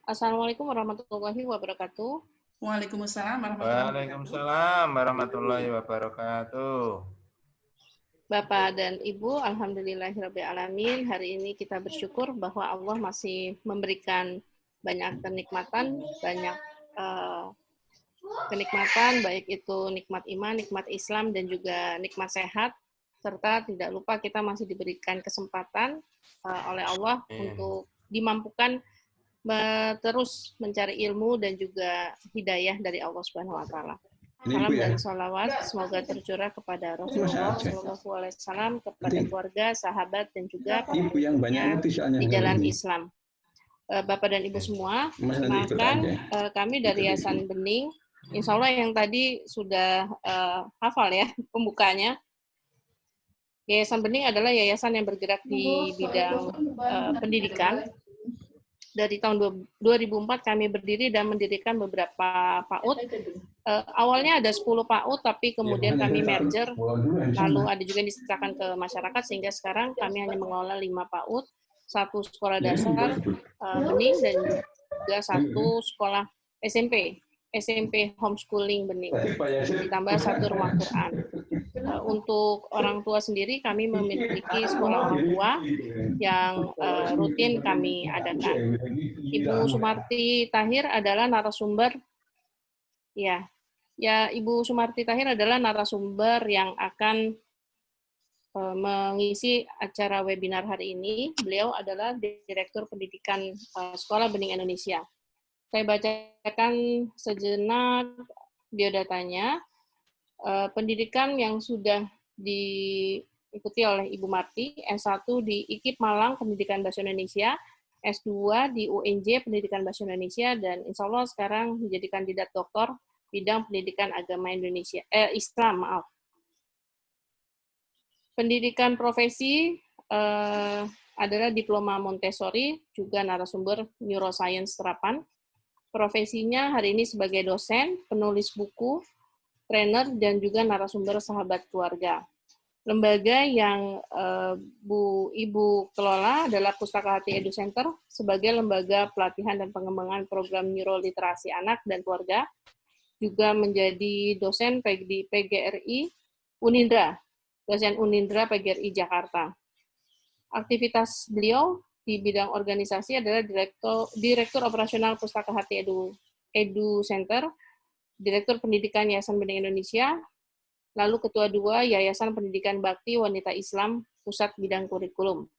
Assalamualaikum warahmatullahi wabarakatuh. Waalaikumsalam warahmatullahi wabarakatuh. Waalaikumsalam warahmatullahi wabarakatuh. Bapak dan Ibu, alhamdulillahirrabbilalamin. Hari ini kita bersyukur bahwa Allah masih memberikan banyak kenikmatan, baik itu nikmat iman, nikmat Islam, dan juga nikmat sehat, serta tidak lupa kita masih diberikan kesempatan oleh Allah untuk dimampukan terus mencari ilmu dan juga hidayah dari Allah Subhanahu wa taala. Salam dan sholawat semoga tercurah kepada Rasulullah SAW, kepada keluarga, sahabat, dan juga di jalan Islam. Bapak dan Ibu semua, perkenalkan kami dari Yayasan Bening. Insya Allah yang tadi sudah hafal ya pembukanya. Yayasan Bening adalah yayasan yang bergerak di bidang pendidikan. Dari tahun 2004 kami berdiri dan mendirikan beberapa PAUD. Awalnya ada 10 PAUD, tapi kemudian kami merger, lalu ada juga yang diserahkan ke masyarakat, sehingga sekarang kami hanya mengelola 5 PAUD, 1 sekolah dasar Bening, dan juga 1 sekolah SMP homeschooling Bening, ditambah 1 rumah Quran. Untuk orang tua sendiri, kami memiliki sekolah orang tua yang rutin kami adakan. Ibu Sumarti Tahir adalah narasumber, Ibu Sumarti Tahir adalah narasumber yang akan mengisi acara webinar hari ini. Beliau adalah Direktur Pendidikan Sekolah Bening Indonesia. Saya bacakan sejenak biodatanya. Pendidikan yang sudah diikuti oleh Ibu Marti, S1 di IKIP Malang Pendidikan Bahasa Indonesia, S2 di UNJ Pendidikan Bahasa Indonesia, dan insya Allah sekarang menjadi kandidat doktor bidang pendidikan agama Islam. Pendidikan profesi adalah diploma Montessori, juga narasumber neuroscience terapan. Profesinya hari ini sebagai dosen, penulis buku, trainer, dan juga narasumber sahabat keluarga. Lembaga yang Ibu kelola adalah Pustaka Hati Edu Center sebagai lembaga pelatihan dan pengembangan program neuroliterasi anak dan keluarga, juga menjadi dosen di PGRI Unindra, dosen Unindra PGRI Jakarta. Aktivitas beliau di bidang organisasi adalah Direktur Operasional Pustaka Hati Edu Center, Direktur Pendidikan Yayasan Bening Indonesia, lalu Ketua 2 Yayasan Pendidikan Bakti Wanita Islam Pusat Bidang Kurikulum.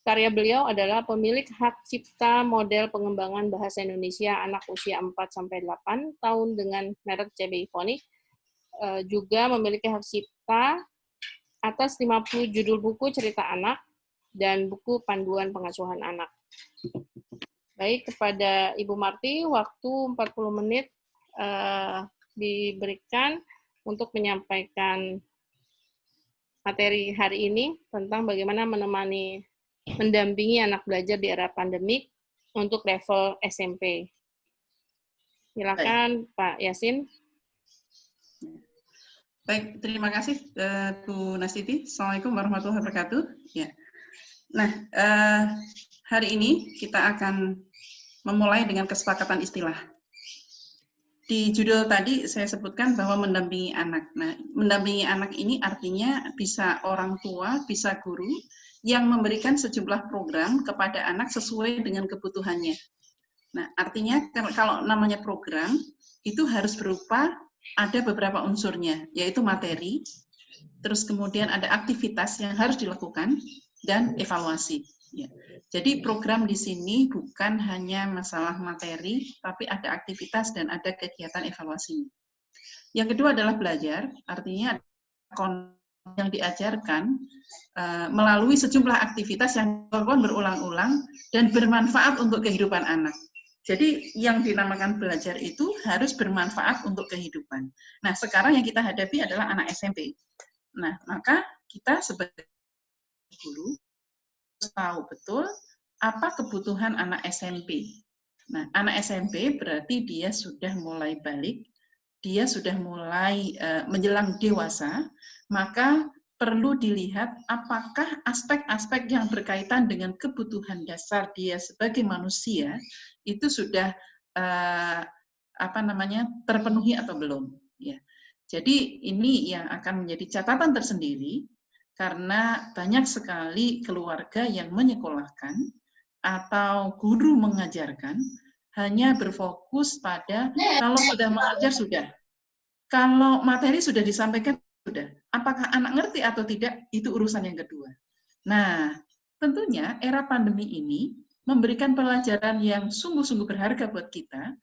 Karya beliau adalah pemilik hak cipta model pengembangan bahasa Indonesia anak usia 4-8 tahun dengan merek CBI Phonic, juga memiliki hak cipta atas 50 judul buku cerita anak dan buku panduan pengasuhan anak. Baik, kepada Ibu Marti, waktu 40 menit diberikan untuk menyampaikan materi hari ini tentang bagaimana mendampingi anak belajar di era pandemik untuk level SMP. Silakan Pak Yasin. Baik, terima kasih Bu Nastiti. Assalamualaikum warahmatullahi wabarakatuh. Ya. Nah, hari ini kita akan memulai dengan kesepakatan istilah. Di judul tadi saya sebutkan bahwa mendampingi anak. Nah, mendampingi anak ini artinya bisa orang tua, bisa guru yang memberikan sejumlah program kepada anak sesuai dengan kebutuhannya. Nah, artinya kalau namanya program itu harus berupa ada beberapa unsurnya, yaitu materi, terus kemudian ada aktivitas yang harus dilakukan dan evaluasi. Ya. Jadi program di sini bukan hanya masalah materi, tapi ada aktivitas dan ada kegiatan evaluasinya. Yang kedua adalah belajar, artinya yang diajarkan melalui sejumlah aktivitas yang dilakukan berulang-ulang dan bermanfaat untuk kehidupan anak. Jadi yang dinamakan belajar itu harus bermanfaat untuk kehidupan. Nah, sekarang yang kita hadapi adalah anak SMP. Nah, maka kita sebagai guru tahu betul apa kebutuhan anak SMP. Nah, anak SMP berarti dia sudah mulai balik, dia sudah mulai menjelang dewasa, maka perlu dilihat apakah aspek-aspek yang berkaitan dengan kebutuhan dasar dia sebagai manusia itu sudah terpenuhi atau belum. Ya. Jadi ini yang akan menjadi catatan tersendiri karena banyak sekali keluarga yang menyekolahkan atau guru mengajarkan hanya berfokus pada kalau sudah mengajar sudah. Kalau materi sudah disampaikan sudah. Apakah anak ngerti atau tidak, itu urusan yang kedua. Nah, tentunya era pandemi ini memberikan pelajaran yang sungguh-sungguh berharga buat kita,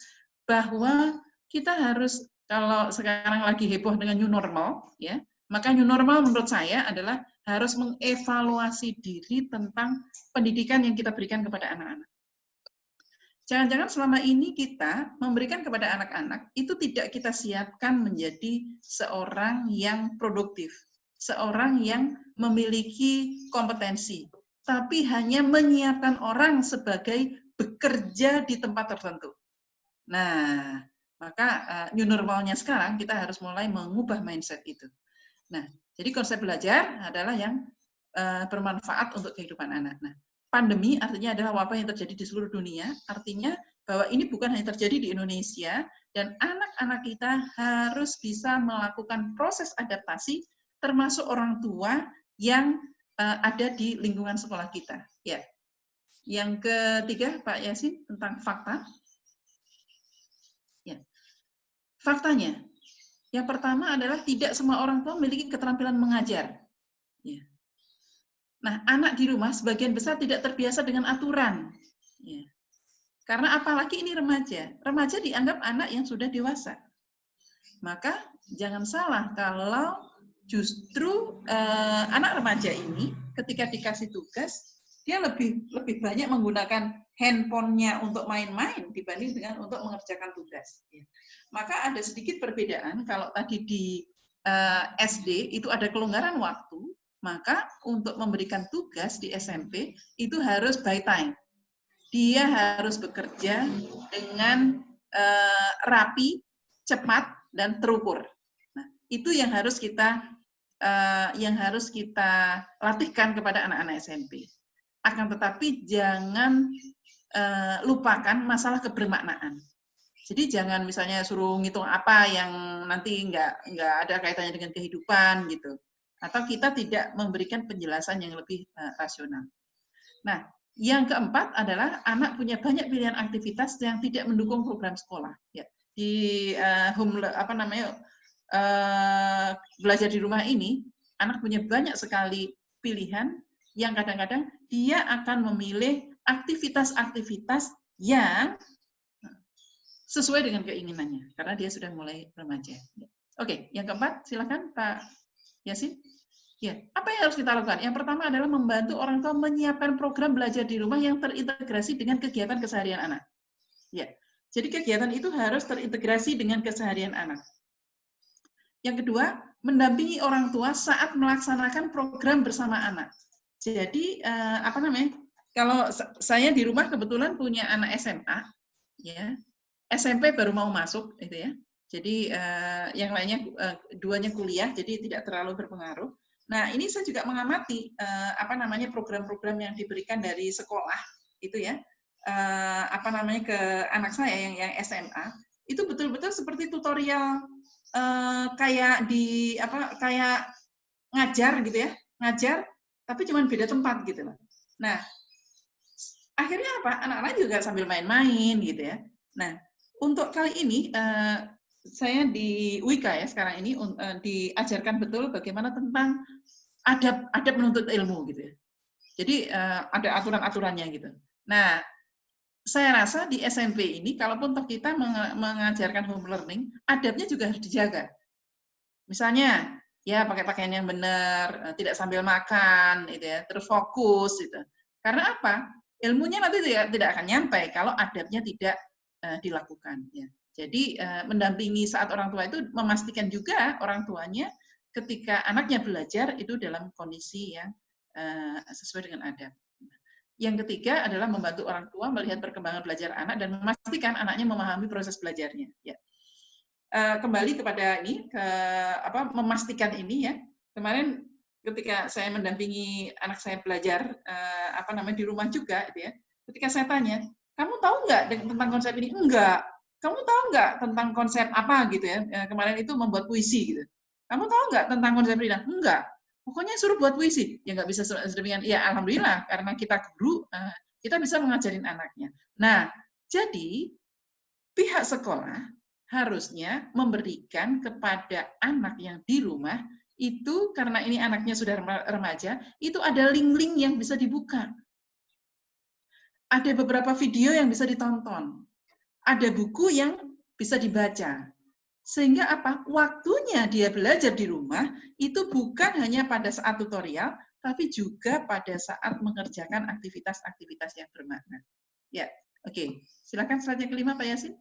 bahwa kita harus, kalau sekarang lagi heboh dengan new normal, ya, maka new normal menurut saya adalah harus mengevaluasi diri tentang pendidikan yang kita berikan kepada anak-anak. Jangan-jangan selama ini kita memberikan kepada anak-anak itu tidak kita siapkan menjadi seorang yang produktif, seorang yang memiliki kompetensi, tapi hanya menyiapkan orang sebagai bekerja di tempat tertentu. Nah, maka new normalnya sekarang kita harus mulai mengubah mindset itu. Nah, jadi konsep belajar adalah yang bermanfaat untuk kehidupan anak. Nah, pandemi artinya adalah wabah yang terjadi di seluruh dunia, artinya bahwa ini bukan hanya terjadi di Indonesia, dan anak-anak kita harus bisa melakukan proses adaptasi, termasuk orang tua yang ada di lingkungan sekolah kita. Ya. Yang ketiga, Pak Yasin, tentang fakta. Ya. Faktanya, yang pertama adalah tidak semua orang tua memiliki keterampilan mengajar. Ya. Nah, anak di rumah sebagian besar tidak terbiasa dengan aturan. Ya. Karena apalagi ini remaja. Remaja dianggap anak yang sudah dewasa. Maka jangan salah kalau justru anak remaja ini ketika dikasih tugas, dia lebih banyak menggunakan handphonenya untuk main-main dibanding dengan untuk mengerjakan tugas. Ya. Maka ada sedikit perbedaan kalau tadi di SD itu ada kelonggaran waktu, maka untuk memberikan tugas di SMP itu harus by time. Dia harus bekerja dengan rapi, cepat, dan terukur. Nah, itu yang harus kita latihkan kepada anak-anak SMP. Akan tetapi jangan lupakan masalah kebermaknaan. Jadi jangan misalnya suruh ngitung apa yang nanti nggak ada kaitannya dengan kehidupan gitu. Atau kita tidak memberikan penjelasan yang lebih rasional. Nah, yang keempat adalah anak punya banyak pilihan aktivitas yang tidak mendukung program sekolah. Ya. Di belajar di rumah ini, anak punya banyak sekali pilihan yang kadang-kadang dia akan memilih aktivitas-aktivitas yang sesuai dengan keinginannya, karena dia sudah mulai remaja. Oke, yang keempat, silakan Pak Yasin. Ya, apa yang harus kita lakukan? Yang pertama adalah membantu orang tua menyiapkan program belajar di rumah yang terintegrasi dengan kegiatan keseharian anak. Ya, jadi kegiatan itu harus terintegrasi dengan keseharian anak. Yang kedua, mendampingi orang tua saat melaksanakan program bersama anak. Jadi kalau saya di rumah kebetulan punya anak SMA, ya, SMP baru mau masuk, gitu ya. Jadi yang lainnya duanya kuliah, jadi tidak terlalu berpengaruh. Nah, ini saya juga mengamati program-program yang diberikan dari sekolah itu ya, ke anak saya yang SMA, itu betul-betul seperti tutorial kayak ngajar gitu ya, ngajar tapi cuma beda tempat gitu loh. Nah, akhirnya apa? Anak-anak juga sambil main-main gitu ya. Nah, untuk kali ini saya di Wika ya sekarang ini diajarkan betul bagaimana tentang adab menuntut ilmu gitu ya. Jadi ada aturan-aturannya gitu. Nah, saya rasa di SMP ini kalaupun toh kita mengajarkan home learning, adabnya juga harus dijaga. Misalnya ya pakai pakaian yang benar, tidak sambil makan gitu ya, terus fokus gitu. Karena apa? Ilmunya nanti tidak akan nyampe kalau adabnya tidak dilakukan ya. Jadi mendampingi saat orang tua itu memastikan juga orang tuanya ketika anaknya belajar itu dalam kondisi yang sesuai dengan adab. Yang ketiga adalah membantu orang tua melihat perkembangan belajar anak dan memastikan anaknya memahami proses belajarnya. Ya. Kembali kepada ini, memastikan ini ya. Kemarin ketika saya mendampingi anak saya belajar di rumah juga, gitu ya. Ketika saya tanya, kamu tahu nggak tentang konsep ini? Enggak. Kamu tahu nggak tentang konsep apa gitu ya? Kemarin itu membuat puisi gitu. Kamu tahu nggak tentang konsep ini? Enggak. Pokoknya suruh buat puisi. Ya nggak bisa sedemikian. Ya alhamdulillah karena kita guru, kita bisa mengajarin anaknya. Nah, jadi pihak sekolah harusnya memberikan kepada anak yang di rumah itu, karena ini anaknya sudah remaja, itu ada link-link yang bisa dibuka. Ada beberapa video yang bisa ditonton. Ada buku yang bisa dibaca. Sehingga apa? Waktunya dia belajar di rumah itu bukan hanya pada saat tutorial, tapi juga pada saat mengerjakan aktivitas-aktivitas yang bermakna. Ya, oke. Silakan slide yang kelima, Pak Yasin.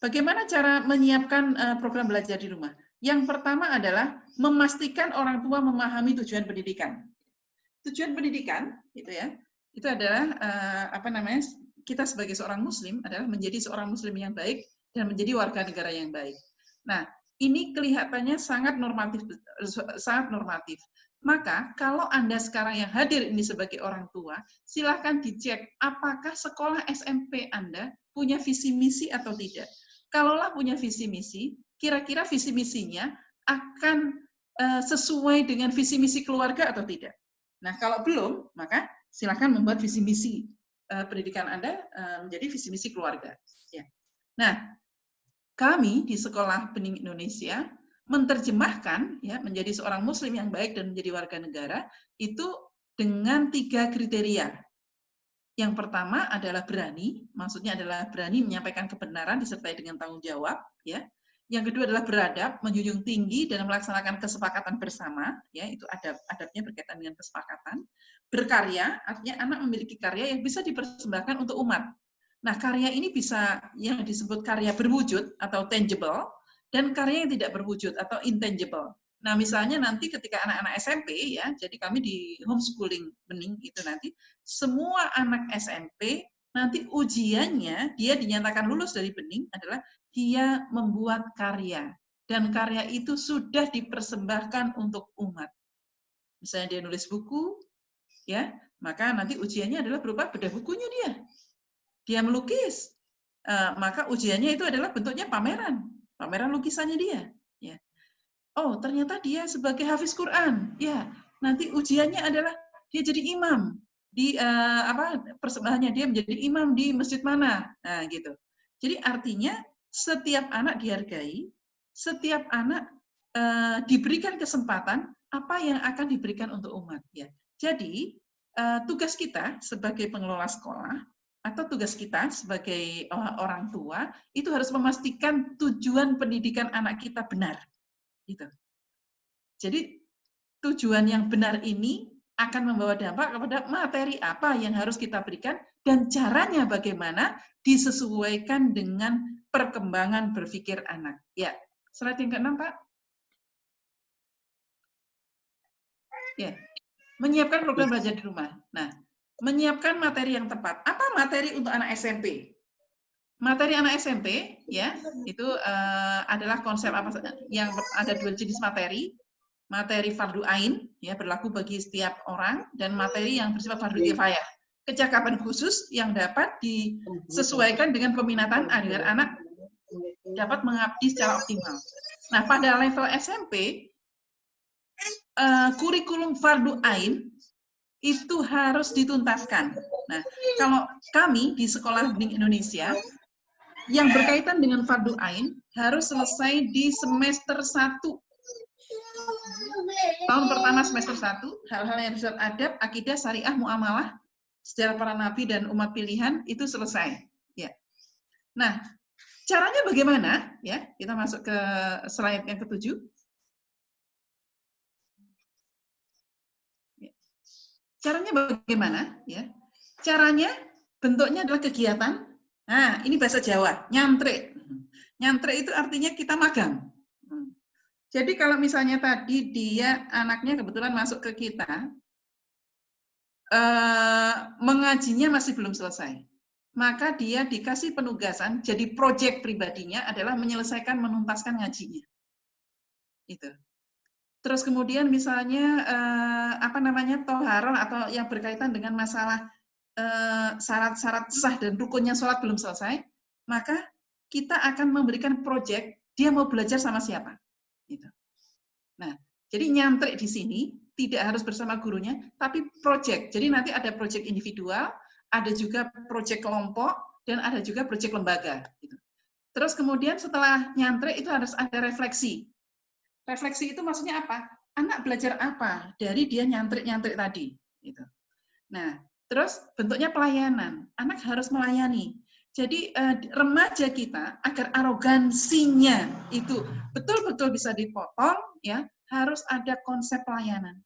Bagaimana cara menyiapkan program belajar di rumah? Yang pertama adalah memastikan orang tua memahami tujuan pendidikan. Tujuan pendidikan, gitu ya, itu adalah kita sebagai seorang Muslim adalah menjadi seorang Muslim yang baik dan menjadi warga negara yang baik. Nah, ini kelihatannya sangat normatif, sangat normatif. Maka kalau Anda sekarang yang hadir ini sebagai orang tua, silahkan dicek apakah sekolah SMP Anda punya visi misi atau tidak. Kalaulah punya visi misi, kira-kira visi misinya akan sesuai dengan visi misi keluarga atau tidak. Nah, kalau belum, maka silakan membuat visi misi pendidikan Anda menjadi visi misi keluarga. Ya. Nah, kami di Sekolah Bening Indonesia menerjemahkan ya menjadi seorang Muslim yang baik dan menjadi warga negara itu dengan 3 kriteria. Yang pertama adalah berani, maksudnya adalah berani menyampaikan kebenaran disertai dengan tanggung jawab, ya. Yang kedua adalah beradab, menjunjung tinggi dan melaksanakan kesepakatan bersama, ya, itu adabnya berkaitan dengan kesepakatan. Berkarya, artinya anak memiliki karya yang bisa dipersembahkan untuk umat. Nah, karya ini bisa yang disebut karya berwujud atau tangible, dan karya yang tidak berwujud atau intangible. Nah, misalnya nanti ketika anak-anak SMP, ya, jadi kami di homeschooling Bening itu nanti, semua anak SMP nanti ujiannya dia dinyatakan lulus dari Bening adalah dia membuat karya, dan karya itu sudah dipersembahkan untuk umat. Misalnya dia nulis buku, ya, maka nanti ujiannya adalah berupa bedah bukunya dia. Dia melukis, maka ujiannya itu adalah bentuknya pameran lukisannya dia. Ya. Oh, ternyata dia sebagai hafiz Quran, ya, nanti ujiannya adalah dia jadi imam di persembahannya dia menjadi imam di masjid mana, nah gitu. Jadi artinya setiap anak dihargai, setiap anak diberikan kesempatan apa yang akan diberikan untuk umat. Ya. Jadi tugas kita sebagai pengelola sekolah atau tugas kita sebagai orang tua itu harus memastikan tujuan pendidikan anak kita benar. Gitu. Jadi tujuan yang benar ini akan membawa dampak kepada materi apa yang harus kita berikan dan caranya bagaimana disesuaikan dengan perkembangan berpikir anak. Ya, slide yang ke-6, Pak. Ya, menyiapkan program belajar di rumah. Nah, menyiapkan materi yang tepat. Apa materi untuk anak SMP? Materi anak SMP, ya, itu adalah konsep apa yang ada 2 jenis materi. Materi fardu ain, ya, berlaku bagi setiap orang, dan materi yang bersifat fardu kifayah. Kecakapan khusus yang dapat disesuaikan dengan peminatan agar anak dapat mengabdi secara optimal. Nah, pada level SMP, kurikulum fardu ain itu harus dituntaskan. Nah, kalau kami di Sekolah Bening Indonesia, yang berkaitan dengan fardu ain harus selesai di semester 1. Tahun pertama semester 1, hal-hal yang bersifat adab, akidah, syariah, muamalah, sejarah para nabi dan umat pilihan itu selesai. Ya. Nah, caranya bagaimana? Ya, kita masuk ke slide yang ke-7. Ya. Caranya bagaimana? Ya. Caranya bentuknya adalah kegiatan. Nah, ini bahasa Jawa, nyantre. Nyantre itu artinya kita magang. Jadi kalau misalnya tadi dia anaknya kebetulan masuk ke kita, mengajinya masih belum selesai, maka dia dikasih penugasan, jadi proyek pribadinya adalah menyelesaikan menuntaskan ngajinya. Itu. Terus kemudian misalnya toharoh atau yang berkaitan dengan masalah syarat-syarat sah dan rukunnya sholat belum selesai, maka kita akan memberikan proyek dia mau belajar sama siapa. Gitu. Nah, jadi nyantrik di sini tidak harus bersama gurunya, tapi proyek. Jadi nanti ada proyek individual, ada juga proyek kelompok, dan ada juga proyek lembaga. Gitu. Terus kemudian setelah nyantrik itu harus ada refleksi. Refleksi itu maksudnya apa? Anak belajar apa dari dia nyantrik-nyantrik tadi. Gitu. Nah, terus bentuknya pelayanan. Anak harus melayani. Jadi remaja kita agar arogansinya itu betul-betul bisa dipotong, ya harus ada konsep pelayanan.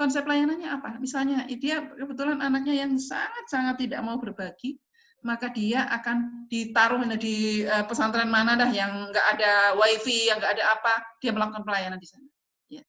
Konsep pelayanannya apa? Misalnya dia kebetulan anaknya yang sangat-sangat tidak mau berbagi, maka dia akan ditaruh di pesantren mana dah yang nggak ada wifi, yang nggak ada apa, dia melakukan pelayanan di sana. Ya.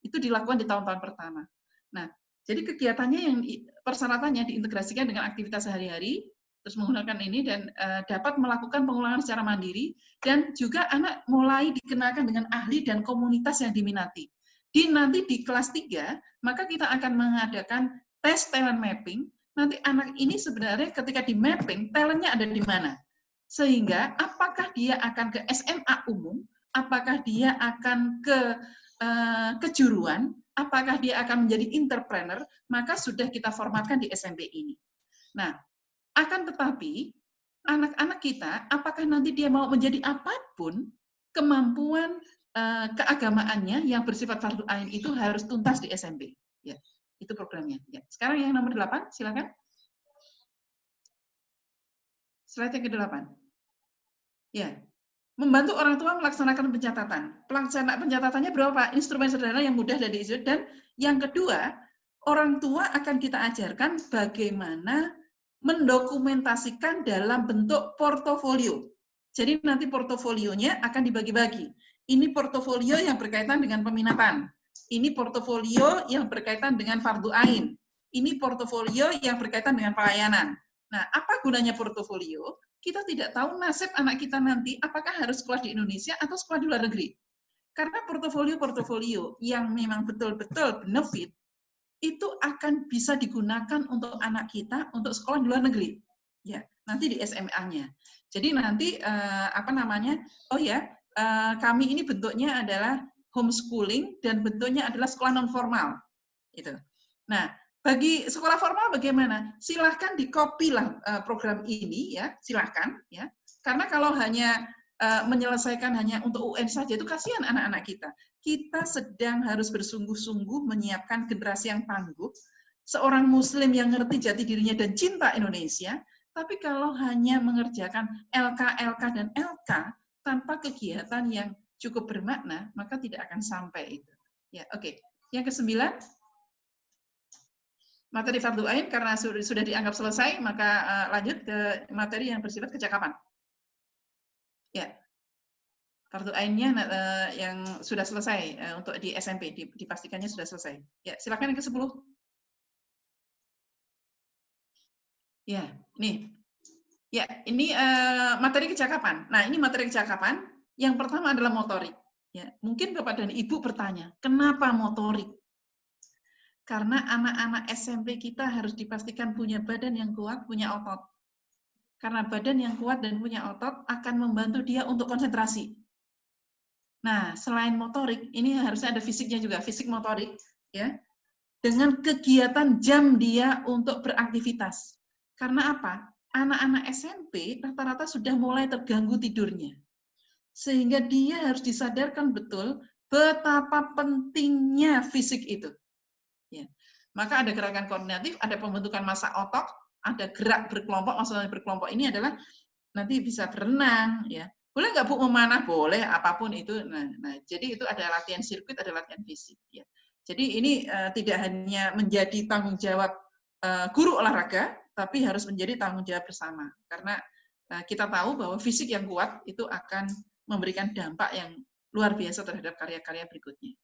Itu dilakukan di tahun-tahun pertama. Nah, jadi kegiatannya yang persyaratannya diintegrasikan dengan aktivitas sehari-hari, terus menggunakan ini dan dapat melakukan pengulangan secara mandiri, dan juga anak mulai dikenalkan dengan ahli dan komunitas yang diminati. Nanti di kelas 3, maka kita akan mengadakan tes talent mapping. Nanti anak ini sebenarnya ketika di mapping, talentnya ada di mana. Sehingga apakah dia akan ke SMA umum, apakah dia akan ke kejuruan, apakah dia akan menjadi entrepreneur, maka sudah kita formatkan di SMP ini. Nah, akan tetapi, anak-anak kita, apakah nanti dia mau menjadi apapun, kemampuan keagamaannya yang bersifat fardu ain itu harus tuntas di SMP. Ya, itu programnya. Ya. Sekarang yang nomor 8, silakan. Slide yang ke-8. Ya, membantu orang tua melaksanakan pencatatan. Pencatatannya berapa? Instrumen sederhana yang mudah dan diisi. Dan yang kedua, orang tua akan kita ajarkan bagaimana mendokumentasikan dalam bentuk portofolio. Jadi nanti portofolionya akan dibagi-bagi. Ini portofolio yang berkaitan dengan peminatan. Ini portofolio yang berkaitan dengan fardu ain. Ini portofolio yang berkaitan dengan pelayanan. Nah, apa gunanya portofolio? Kita tidak tahu nasib anak kita nanti apakah harus sekolah di Indonesia atau sekolah di luar negeri. Karena portofolio-portofolio yang memang betul-betul benefit, itu akan bisa digunakan untuk anak kita untuk sekolah di luar negeri. Ya, nanti di SMA-nya. Jadi nanti kami ini bentuknya adalah homeschooling dan bentuknya adalah sekolah non formal. Itu. Nah, bagi sekolah formal bagaimana? Silahkan di-copy lah program ini ya, silahkan ya. Karena kalau hanya menyelesaikan hanya untuk UN saja itu kasihan anak-anak kita. Kita sedang harus bersungguh-sungguh menyiapkan generasi yang tangguh, seorang muslim yang ngerti jati dirinya dan cinta Indonesia, tapi kalau hanya mengerjakan LK, dan LK tanpa kegiatan yang cukup bermakna, maka tidak akan sampai itu. Ya, oke. Yang ke-9, materi fardu ain karena sudah dianggap selesai, maka lanjut ke materi yang bersifat kecakapan. Ya, fardu ainnya yang sudah selesai untuk di SMP, dipastikannya sudah selesai. Ya, silakan yang ke-10. Ya, nih. Ya, ini materi kecakapan. Nah, ini materi kecakapan. Yang pertama adalah motorik. Ya, mungkin Bapak dan Ibu bertanya, kenapa motorik? Karena anak-anak SMP kita harus dipastikan punya badan yang kuat, punya otot. Karena badan yang kuat dan punya otot akan membantu dia untuk konsentrasi. Nah, selain motorik, ini harusnya ada fisiknya juga, fisik motorik, ya. Dengan kegiatan jam dia untuk beraktivitas. Karena apa? Anak-anak SMP rata-rata sudah mulai terganggu tidurnya. Sehingga dia harus disadarkan betul betapa pentingnya fisik itu. Ya. Maka ada gerakan koordinatif, ada pembentukan massa otot, ada gerak berkelompok. Maksudnya berkelompok ini adalah nanti bisa berenang, ya. Boleh nggak Bu memanah? Boleh, apapun itu. Nah, jadi itu ada latihan sirkuit, ada latihan fisik. Ya. Jadi ini tidak hanya menjadi tanggung jawab guru olahraga, tapi harus menjadi tanggung jawab bersama. Karena kita tahu bahwa fisik yang kuat itu akan memberikan dampak yang luar biasa terhadap karya-karya berikutnya.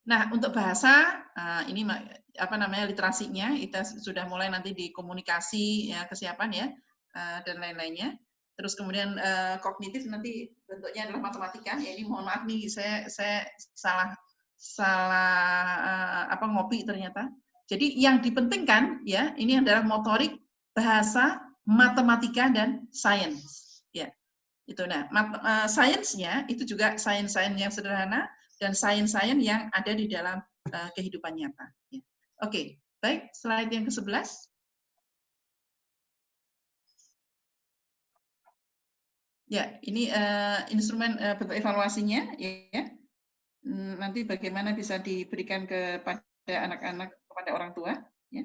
Nah, untuk bahasa ini literasinya kita sudah mulai nanti di komunikasi ya, kesiapan ya dan lain-lainnya. Terus kemudian kognitif nanti bentuknya adalah matematika. Ya ini mohon maaf nih, saya salah ngopi ternyata. Jadi yang dipentingkan ya ini adalah motorik, bahasa, matematika dan sains. Ya itu. Nah sainsnya itu juga sains yang sederhana dan sains yang ada di dalam kehidupan nyata. Ya. Oke, baik. Slide yang ke-11. Ya, ini instrumen bentuk evaluasinya, ya. Nanti bagaimana bisa diberikan kepada anak-anak, kepada orang tua, ya.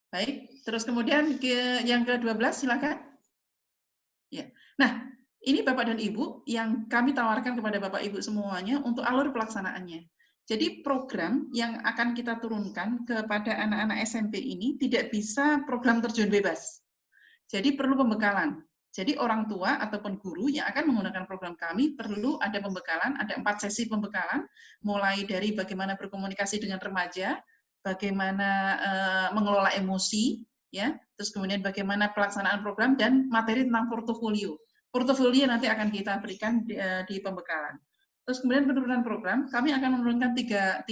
Baik, terus kemudian yang ke-12, silakan. Ya. Nah, ini Bapak dan Ibu yang kami tawarkan kepada Bapak Ibu semuanya untuk alur pelaksanaannya. Jadi program yang akan kita turunkan kepada anak-anak SMP ini tidak bisa program terjun bebas. Jadi perlu pembekalan. Jadi orang tua ataupun guru yang akan menggunakan program kami perlu ada pembekalan, ada 4 sesi pembekalan, mulai dari bagaimana berkomunikasi dengan remaja, bagaimana mengelola emosi, ya, terus kemudian bagaimana pelaksanaan program dan materi tentang portofolio. Portofolio nanti akan kita berikan di pembekalan. Terus kemudian penurunan program, kami akan menurunkan 3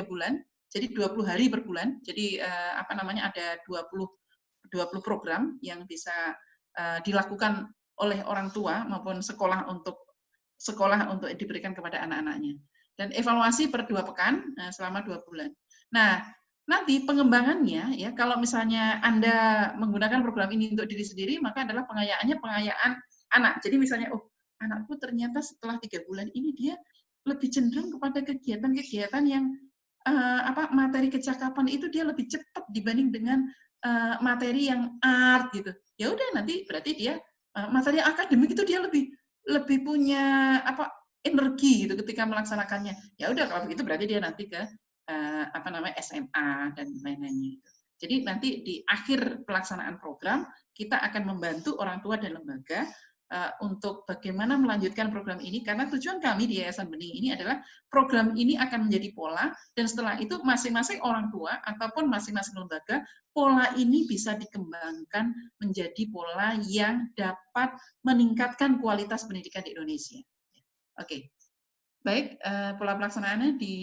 bulan, jadi 20 hari per bulan. Jadi ada 20 program yang bisa dilakukan oleh orang tua maupun sekolah untuk diberikan kepada anak-anaknya. Dan evaluasi per 2 pekan selama 2 bulan. Nah, nanti pengembangannya ya kalau misalnya Anda menggunakan program ini untuk diri sendiri, maka adalah pengayaan anak. Jadi misalnya, oh, anakku ternyata setelah 3 bulan ini dia lebih cenderung kepada kegiatan-kegiatan yang materi kecakapan itu dia lebih cepat dibanding dengan materi yang art gitu. Ya udah nanti berarti dia materi akademik itu dia lebih punya energi gitu ketika melaksanakannya. Ya udah kalau begitu berarti dia nanti ke SMA dan lain-lainnya. Jadi nanti di akhir pelaksanaan program kita akan membantu orang tua dan lembaga untuk bagaimana melanjutkan program ini, karena tujuan kami di Yayasan Bening ini adalah program ini akan menjadi pola, dan setelah itu masing-masing orang tua ataupun masing-masing lembaga, pola ini bisa dikembangkan menjadi pola yang dapat meningkatkan kualitas pendidikan di Indonesia. Oke, baik, pola pelaksanaannya di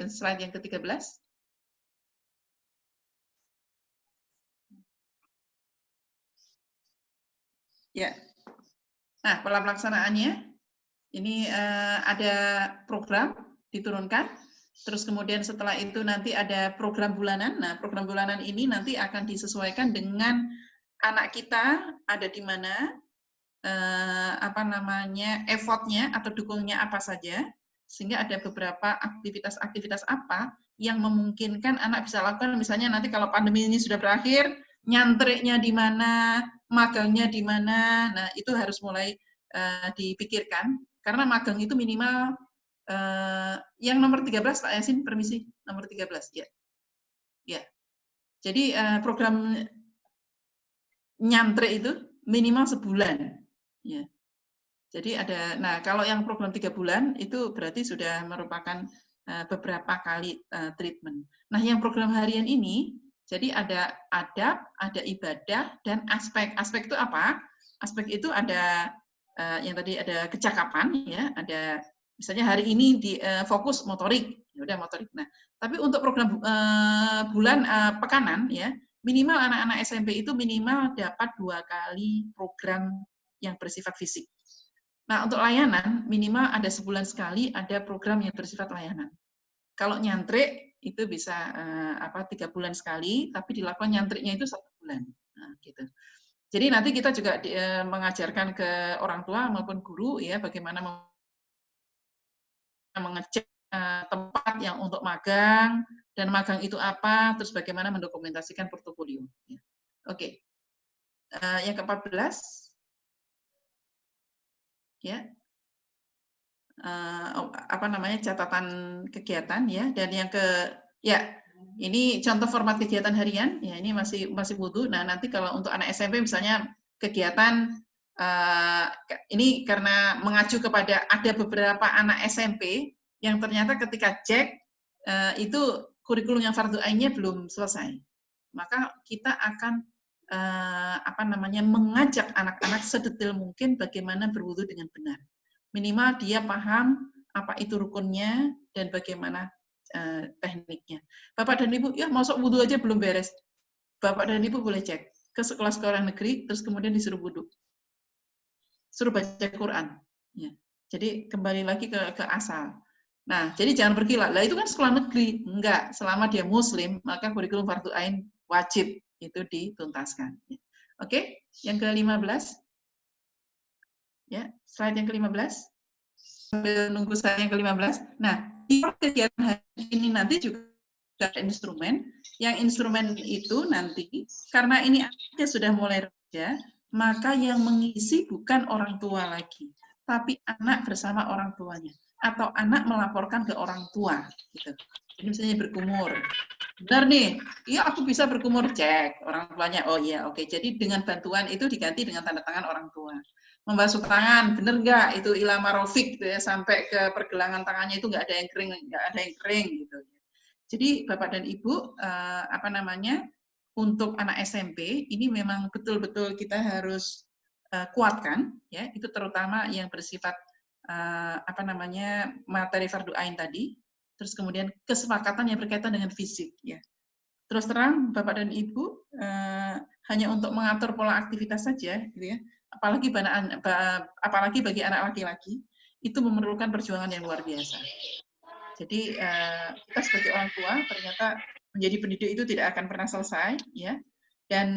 slide yang ke-13. Ya. Nah, pola pelaksanaannya, ini ada program diturunkan, terus kemudian setelah itu nanti ada program bulanan. Nah, program bulanan ini nanti akan disesuaikan dengan anak kita ada di mana, effortnya atau dukungnya apa saja, sehingga ada beberapa aktivitas-aktivitas apa yang memungkinkan anak bisa lakukan. Misalnya nanti kalau pandemi ini sudah berakhir, nyantriknya di mana, magangnya di mana, nah itu harus mulai dipikirkan, karena magang itu minimal yang nomor 13, Pak Yasin, permisi, nomor 13, ya. Ya. Jadi program nyantrik itu minimal sebulan. Ya. Jadi ada, nah kalau yang program 3 bulan itu berarti sudah merupakan beberapa kali treatment. Nah yang program harian ini, jadi ada adab, ada ibadah, dan aspek. Aspek itu apa? Aspek itu ada yang tadi ada kecakapan, ya, ada misalnya hari ini di fokus motorik, ya udah motorik. Nah, tapi untuk program pekanan, ya, minimal anak-anak SMP itu minimal dapat 2 kali program yang bersifat fisik. Nah, untuk layanan minimal ada sebulan sekali ada program yang bersifat layanan. Kalau nyantrik itu bisa 3 bulan sekali, tapi dilakukan nyantriknya itu 1 bulan. Nah, gitu. Jadi nanti kita juga mengajarkan ke orang tua maupun guru ya bagaimana mengecek tempat yang untuk magang, dan magang itu apa, terus bagaimana mendokumentasikan portofolio. Ya. Oke, yang ke-14, ya, catatan kegiatan ya, dan yang ini contoh format kegiatan harian, ya ini masih butuh. Nah nanti kalau untuk anak SMP misalnya kegiatan ini karena mengacu kepada ada beberapa anak SMP yang ternyata ketika cek itu kurikulum yang Fardhu Ainnya belum selesai, maka kita akan mengajak anak-anak sedetail mungkin bagaimana berwudu dengan benar. Minimal dia paham apa itu rukunnya dan bagaimana tekniknya. Bapak dan Ibu, ya masuk wudu aja belum beres. Bapak dan Ibu boleh cek ke sekolah-sekolah negeri, terus kemudian disuruh wudu. Suruh baca Quran. Ya. Jadi kembali lagi ke asal. Nah, jadi jangan berkilah. Lah itu kan sekolah negeri. Enggak, selama dia muslim, maka kurikulum fardu ain wajib itu dituntaskan. Oke, yang ke-15. Ya, slide yang ke-15. Sambil nunggu slide yang ke-15. Nah, di kegiatan hari ini nanti juga ada instrumen. Yang instrumen itu nanti, karena ini aja sudah mulai remaja, maka yang mengisi bukan orang tua lagi, tapi anak bersama orang tuanya. Atau anak melaporkan ke orang tua. Gitu. Jadi misalnya berkumur. Benar nih, iya aku bisa berkumur, cek. Orang tuanya, oh iya, oke. Jadi dengan bantuan itu diganti dengan tanda tangan orang tua. Membasuh tangan, bener nggak? Itu ilama rofik gitu ya, sampai ke pergelangan tangannya itu nggak ada yang kering gitu. Jadi Bapak dan Ibu, untuk anak SMP ini memang betul-betul kita harus kuatkan, ya. Itu terutama yang bersifat materi fardu ain tadi. Terus kemudian kesepakatan yang berkaitan dengan fisik, ya. Terus terang Bapak dan Ibu hanya untuk mengatur pola aktivitas saja, gitu ya. Apalagi bagi anak laki-laki itu memerlukan perjuangan yang luar biasa. Jadi kita sebagai orang tua ternyata menjadi pendidik itu tidak akan pernah selesai, ya. Dan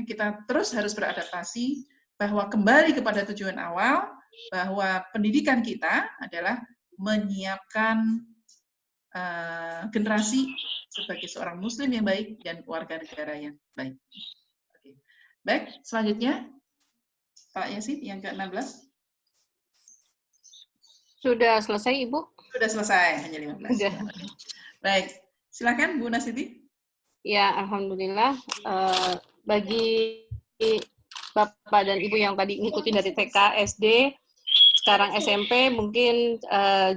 kita terus harus beradaptasi bahwa kembali kepada tujuan awal bahwa pendidikan kita adalah menyiapkan generasi sebagai seorang muslim yang baik dan warga negara yang baik. Oke. Baik, selanjutnya Pak Yasin yang ke-16. Sudah selesai, Ibu? Sudah selesai, hanya 15. Sudah. Baik, silakan Bu Nasiti. Ya, alhamdulillah. Bagi Bapak dan Ibu yang tadi ngikutin dari TK, SD, sekarang SMP, mungkin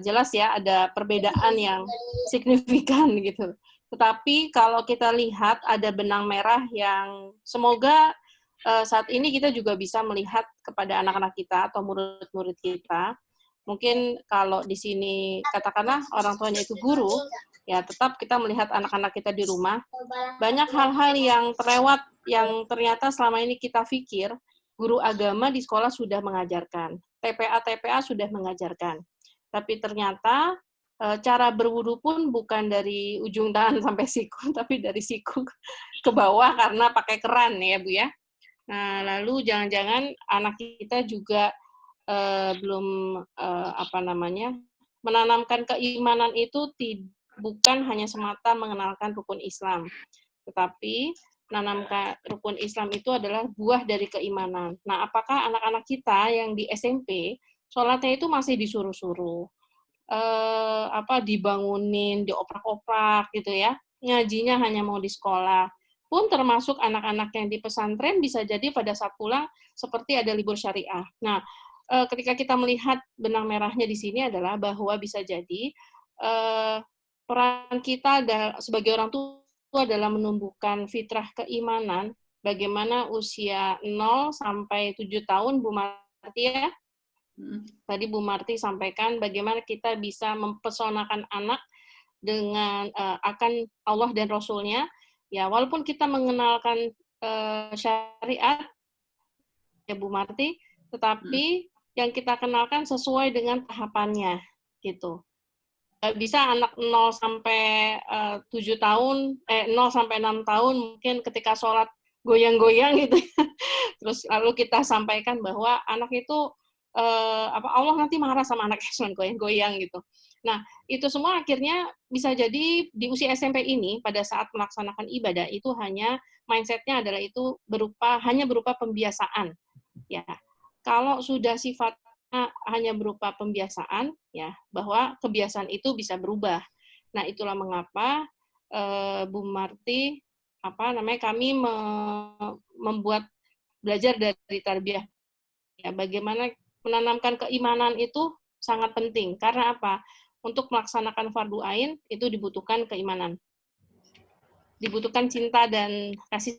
jelas ya ada perbedaan yang signifikan gitu. Tetapi kalau kita lihat ada benang merah yang semoga saat ini kita juga bisa melihat kepada anak-anak kita atau murid-murid kita. Mungkin kalau di sini katakanlah orang tuanya itu guru, ya tetap kita melihat anak-anak kita di rumah. Banyak hal-hal yang terlewat yang ternyata selama ini kita pikir guru agama di sekolah sudah mengajarkan. TPA sudah mengajarkan. Tapi ternyata cara berwudu pun bukan dari ujung tangan sampai siku, tapi dari siku ke bawah karena pakai keran ya Bu ya. Nah, lalu jangan-jangan anak kita juga belum menanamkan keimanan itu bukan hanya semata mengenalkan rukun Islam, tetapi menanamkan rukun Islam itu adalah buah dari keimanan. Nah, apakah anak-anak kita yang di SMP sholatnya itu masih disuruh-suruh, dibangunin, dioprak-oprak gitu ya, ngajinya hanya mau di sekolah. Pun termasuk anak-anak yang di pesantren bisa jadi pada saat pulang seperti ada libur syariah. Nah, ketika kita melihat benang merahnya di sini adalah bahwa bisa jadi peran kita sebagai orang tua adalah menumbuhkan fitrah keimanan. Bagaimana usia 0 sampai 7 tahun, Bu Marti ya? Tadi Bu Marti sampaikan bagaimana kita bisa mempesonakan anak dengan akan Allah dan Rasul-Nya. Ya, walaupun kita mengenalkan syariat, ya Bu Marti, tetapi yang kita kenalkan sesuai dengan tahapannya, gitu. Bisa anak 0 sampai 7 tahun, 0 sampai 6 tahun, mungkin ketika sholat goyang-goyang gitu. Terus lalu kita sampaikan bahwa anak itu, Allah nanti marah sama anak yang goyang-goyang gitu. Nah, itu semua akhirnya bisa jadi di usia SMP ini, pada saat melaksanakan ibadah, itu hanya mindset-nya adalah itu hanya berupa pembiasaan. Ya, kalau sudah sifatnya hanya berupa pembiasaan, ya bahwa kebiasaan itu bisa berubah. Nah, itulah mengapa Bu Marti kami membuat belajar dari tarbiyah. Ya, bagaimana menanamkan keimanan itu sangat penting. Karena apa? Untuk melaksanakan fardu ain itu dibutuhkan keimanan. dibutuhkan cinta dan kasih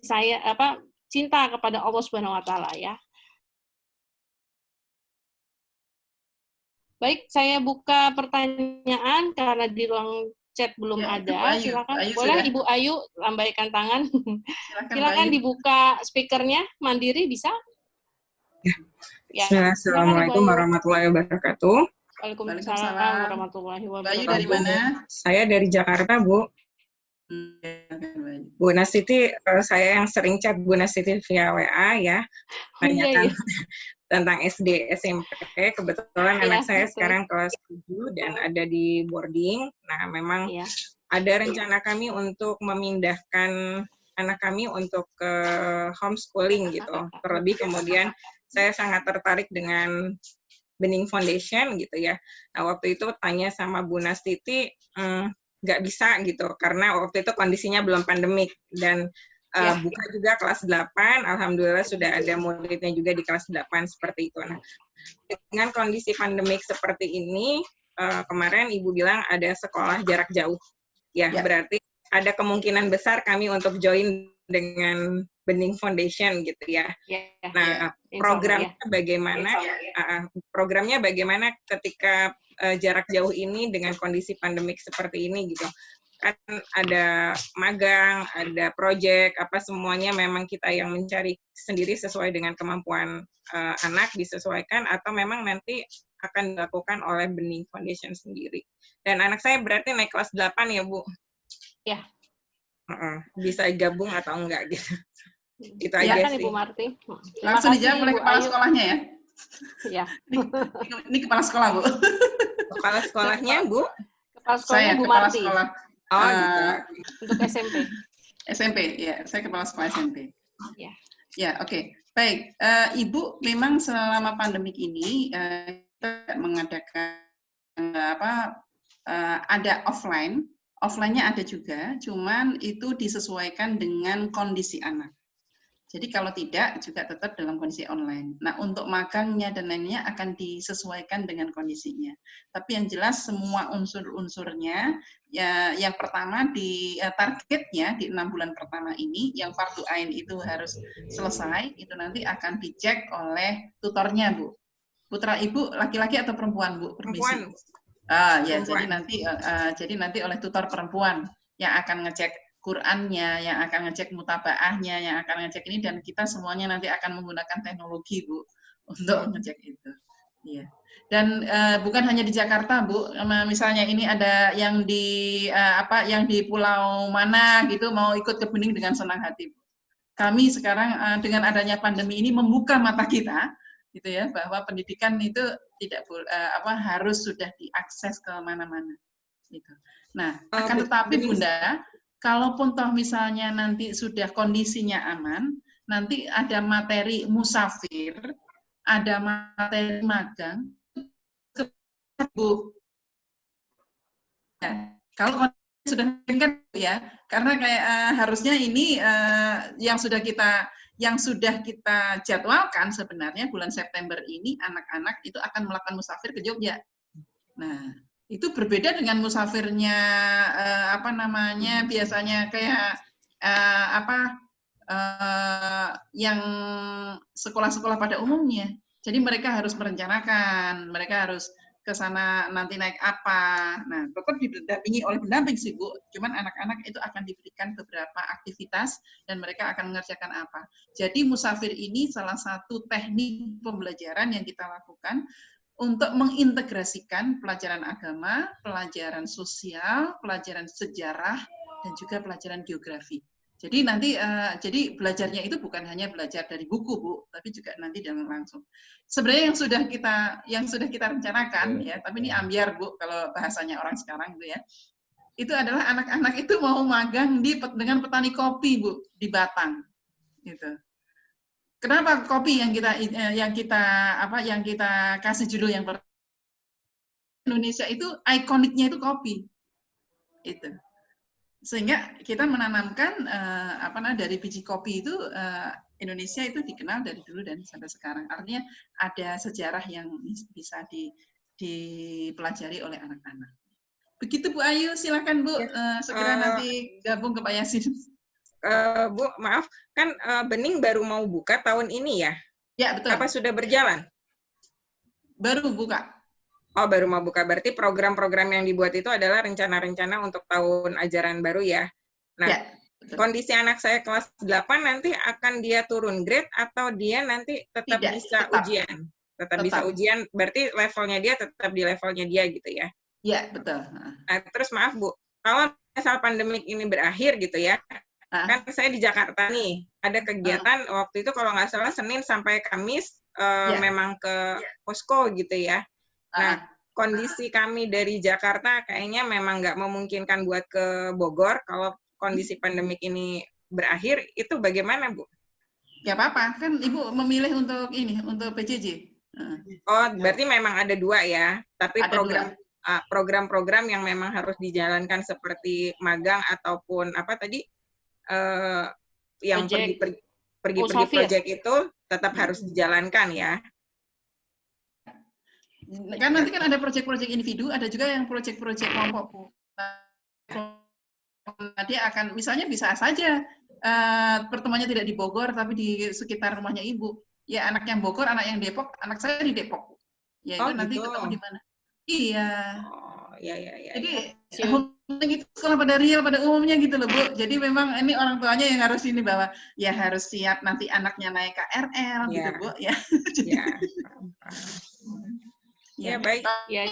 cinta kepada Allah Subhanahu wa taala ya. Baik, saya buka pertanyaan karena di ruang chat belum Ya, ada. Ayu. Silakan. Ayu Boleh sudah. Ibu Ayu lambaikan tangan. Silakan dibuka speakernya, mandiri bisa? Ya. Assalamualaikum warahmatullahi wabarakatuh. Waalaikumsalam warahmatullahi wabarakatuh. Bayu dari mana? Saya dari Jakarta, Bu. Bu Nastiti, saya yang sering chat Bu Nastiti via WA ya. Tanyakan tentang SD, SMP. Kebetulan anak saya sekarang kelas 7 dan ada di boarding. Nah, memang ada rencana kami untuk memindahkan anak kami untuk ke homeschooling gitu. Terlebih kemudian saya sangat tertarik dengan Bening Foundation gitu ya. Nah, waktu itu tanya sama Bu Nastiti, nggak bisa gitu, karena waktu itu kondisinya belum pandemik, dan buka juga kelas 8, alhamdulillah sudah ada muridnya juga di kelas 8, seperti itu. Nah, dengan kondisi pandemik seperti ini, kemarin Ibu bilang ada sekolah jarak jauh, ya. Berarti ada kemungkinan besar kami untuk join dengan Bening Foundation gitu ya. Nah, programnya bagaimana? Programnya bagaimana ketika jarak jauh ini dengan kondisi pandemik seperti ini gitu? Kan ada magang, ada proyek, apa semuanya memang kita yang mencari sendiri sesuai dengan kemampuan anak, disesuaikan, atau memang nanti akan dilakukan oleh Bening Foundation sendiri. Dan anak saya berarti naik kelas 8 ya, Bu? Ya. Bisa gabung atau enggak gitu. Itu ya, aja kan, sih. Ibu Marti. Langsung dijawab oleh kepala sekolahnya ya? Ya. Ini kepala sekolah, Bu. Kepala sekolahnya, Bu? Kepala sekolahnya Bu Marti. Sekolah. Oh, gitu. Untuk SMP. SMP, ya. Saya kepala sekolah SMP. Ya. Ya, oke. Baik, Ibu memang selama pandemik ini kita mengadakan ada offline. Offline-nya ada juga, cuman itu disesuaikan dengan kondisi anak. Jadi kalau tidak, juga tetap dalam kondisi online. Nah, untuk magangnya dan lainnya akan disesuaikan dengan kondisinya. Tapi yang jelas semua unsur-unsurnya, ya, yang pertama di targetnya di 6 bulan pertama ini, yang fardu ain itu harus selesai, itu nanti akan dicek oleh tutornya, Bu. Putra Ibu laki-laki atau perempuan, Bu? Perempuan. Ya, jadi nanti oleh tutor perempuan yang akan ngecek Qur'annya, yang akan ngecek mutabaahnya, yang akan ngecek ini, dan kita semuanya nanti akan menggunakan teknologi, Bu, untuk ngecek itu. Iya. Dan bukan hanya di Jakarta, Bu. Misalnya ini ada yang di yang di pulau mana gitu mau ikut ke Bening dengan senang hati, Bu. Kami sekarang dengan adanya pandemi ini membuka mata kita, gitu ya, bahwa pendidikan itu tidak harus sudah diakses ke mana-mana. Gitu. Nah, akan tetapi Bunda, kalaupun toh misalnya nanti sudah kondisinya aman, nanti ada materi musafir, ada materi magang, Bu. Ya, kalau sudah kan ya, karena kayak harusnya ini yang sudah kita jadwalkan sebenarnya bulan September ini anak-anak itu akan melakukan musafir ke Jogja. Nah, itu berbeda dengan musafirnya biasanya kayak yang sekolah-sekolah pada umumnya. Jadi mereka harus merencanakan, mereka harus ke sana nanti naik apa. Nah, tetap didampingi oleh pendamping sih, Bu. Cuman anak-anak itu akan diberikan beberapa aktivitas dan mereka akan mengerjakan apa. Jadi musafir ini salah satu teknik pembelajaran yang kita lakukan untuk mengintegrasikan pelajaran agama, pelajaran sosial, pelajaran sejarah, dan juga pelajaran geografi. Jadi nanti jadi belajarnya itu bukan hanya belajar dari buku, Bu, tapi juga nanti dengan langsung. Sebenarnya yang sudah kita rencanakan ya, tapi ini ambiar, Bu, kalau bahasanya orang sekarang gitu ya. Itu adalah anak-anak itu mau magang dengan petani kopi, Bu, di Batang. Gitu. Kenapa kopi yang kita kasih judul yang pertama? Indonesia itu ikoniknya itu kopi. Itu. Sehingga kita menanamkan dari biji kopi itu Indonesia itu dikenal dari dulu dan sampai sekarang. Artinya ada sejarah yang bisa dipelajari oleh anak-anak. Begitu Bu Ayu, silakan Bu, segera nanti gabung ke Pak Yasin. Bu, maaf, kan Bening baru mau buka tahun ini ya? Ya, betul. Apa sudah berjalan? Baru buka. Oh, baru mau buka. Berarti program-program yang dibuat itu adalah rencana-rencana untuk tahun ajaran baru ya? Nah, ya, kondisi anak saya kelas 8 nanti akan dia turun grade atau dia nanti tetap Tidak, bisa tetap. ujian? Tetap bisa ujian, berarti levelnya dia tetap di levelnya dia gitu ya? Iya, betul. Nah, terus maaf Bu, kalau misal pandemik ini berakhir gitu ya, kan saya di Jakarta nih, ada kegiatan waktu itu kalau nggak salah Senin sampai Kamis memang ke posko gitu ya. Nah, kondisi kami dari Jakarta kayaknya memang nggak memungkinkan buat ke Bogor. Kalau kondisi pandemik ini berakhir, itu bagaimana, Bu? Ya apa-apa, kan Ibu memilih untuk ini, untuk PJJ. Oh, berarti memang ada dua ya. Tapi ada program-program yang memang harus dijalankan seperti magang ataupun apa tadi, yang pergi-pergi proyek itu tetap harus dijalankan ya. Kan nanti kan ada proyek-proyek individu, ada juga yang proyek-proyek kelompok, Bu. Dia akan, misalnya bisa saja pertemuannya tidak di Bogor, tapi di sekitar rumahnya Ibu. Ya, anak yang Bogor, anak yang Depok, anak saya di Depok. Ya, itu nanti gitu. ketemu di mana. Iya. Oh, ya. Jadi, itu sekolah pada real, pada umumnya gitu loh, Bu. Jadi memang ini orang tuanya yang harus ini, bahwa ya harus siap nanti anaknya naik KRL, gitu, Bu. Ya. Ya, baik. Ya,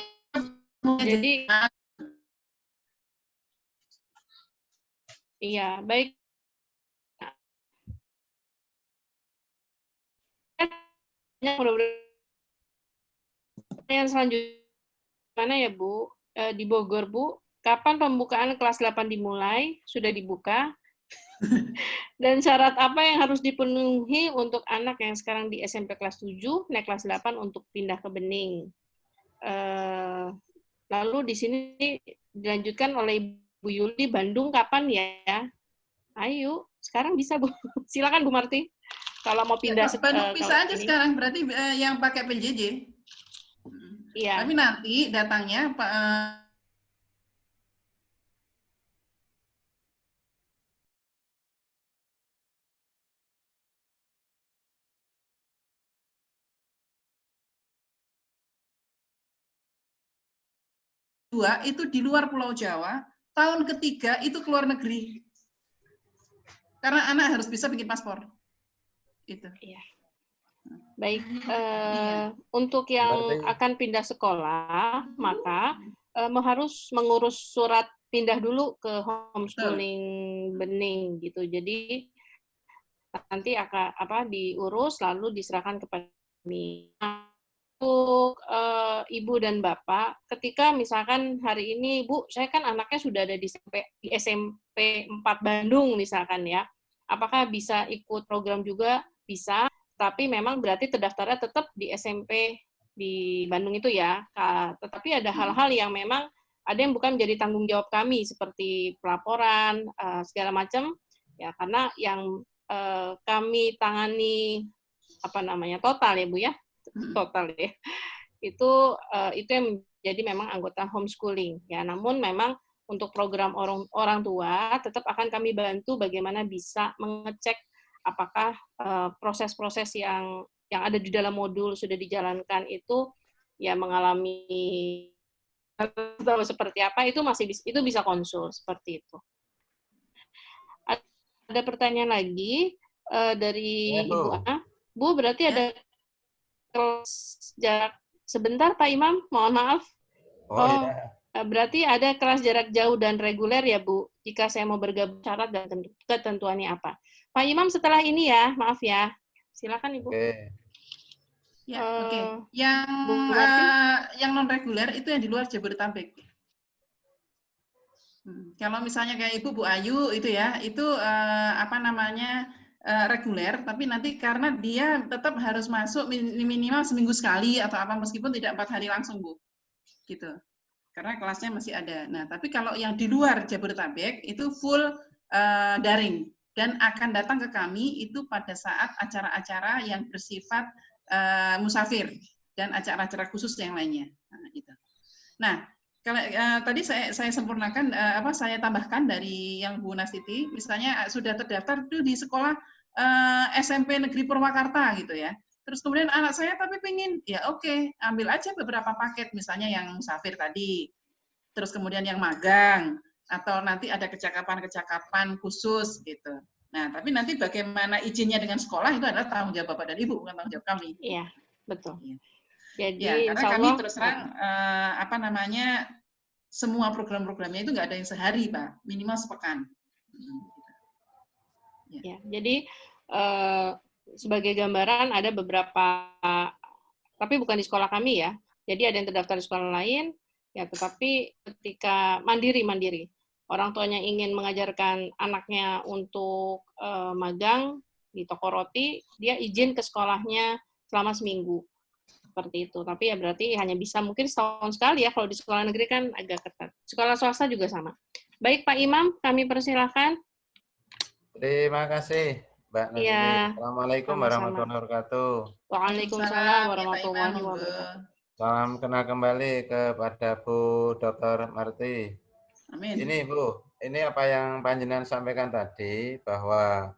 jadi iya, baik. Yang selanjutnya mana ya, Bu? Di Bogor, Bu. Kapan pembukaan kelas 8 dimulai? Sudah dibuka? Dan syarat apa yang harus dipenuhi untuk anak yang sekarang di SMP kelas 7, naik kelas 8 untuk pindah ke Bening? Lalu di sini dilanjutkan oleh Bu Yuli, Bandung kapan ya? Ayo, sekarang bisa Bu. Silakan Bu Marti. Kalau mau pindah Bandung bisa aja ini. Sekarang, berarti yang pakai PJJ. Iya. Tapi nanti datangnya Pak itu di luar Pulau Jawa, tahun ketiga itu keluar negeri. Karena anak harus bisa bikin paspor. Itu. Iya. Baik, untuk yang akan pindah sekolah, maka harus mengurus surat pindah dulu ke homeschooling Bening gitu. Jadi nanti akan diurus lalu diserahkan kepada kami. Untuk Ibu dan Bapak, ketika misalkan hari ini, Bu, saya kan anaknya sudah ada di SMP 4 Bandung misalkan ya, apakah bisa ikut program juga? Bisa, tapi memang berarti terdaftarnya tetap di SMP di Bandung itu ya. Tetapi ada hal-hal yang memang ada yang bukan menjadi tanggung jawab kami, seperti pelaporan, segala macam, ya karena yang kami tangani total ya Bu ya, total ya, itu yang menjadi memang anggota homeschooling ya. Namun memang untuk program orang tua tetap akan kami bantu bagaimana bisa mengecek apakah proses-proses yang ada di dalam modul sudah dijalankan itu ya mengalami atau seperti apa, itu bisa konsul seperti itu. Ada pertanyaan lagi dari Ibu Ana. Bu, berarti ada kelas jarak sebentar Pak Imam, mohon maaf. Berarti ada kelas jarak jauh dan reguler ya Bu, jika saya mau bergabung, syarat dan ketentuannya apa. Pak Imam setelah ini ya, maaf ya. Silakan Ibu. Ya, oke. Yang non reguler itu yang di luar Jabodetabek. Kalau misalnya kayak Ibu Bu Ayu itu ya, itu reguler, tapi nanti karena dia tetap harus masuk minimal seminggu sekali atau apa, meskipun tidak 4 hari langsung Bu, gitu. Karena kelasnya masih ada. Nah, tapi kalau yang di luar Jabodetabek itu full daring dan akan datang ke kami itu pada saat acara-acara yang bersifat musafir dan acara-acara khusus yang lainnya. Nah, gitu. Nah, Kalau tadi saya sempurnakan saya tambahkan dari yang Bu Nastiti, misalnya sudah terdaftar tuh di sekolah SMP Negeri Purwakarta gitu ya. Terus kemudian anak saya tapi pingin, ya oke, ambil aja beberapa paket, misalnya yang musafir tadi, terus kemudian yang magang, atau nanti ada kecakapan-kecakapan khusus gitu. Nah, tapi nanti bagaimana izinnya dengan sekolah itu adalah tanggung jawab Bapak dan Ibu, bukan tanggung jawab kami. Iya, betul. Iya. Jadi Ya, karena insya kami Allah, terus terang semua program-programnya itu nggak ada yang sehari, Pak, minimal sepekan. ya, jadi sebagai gambaran ada beberapa, tapi bukan di sekolah kami ya. Jadi ada yang terdaftar di sekolah lain, ya tetapi ketika mandiri, orang tuanya ingin mengajarkan anaknya untuk magang di toko roti, dia izin ke sekolahnya selama seminggu. Seperti itu. Tapi ya berarti hanya bisa mungkin setahun sekali ya, kalau di sekolah negeri kan agak ketat. Sekolah swasta juga sama. Baik Pak Imam, kami persilahkan. Terima kasih, Mbak Nastiti. Ya, Assalamualaikum warahmatullahi wabarakatuh. Waalaikumsalam warahmatullahi wabarakatuh. Salam kenal kembali kepada Bu Dr. Marti. Amin. Ini Bu, ini apa yang Panjenengan sampaikan tadi, bahwa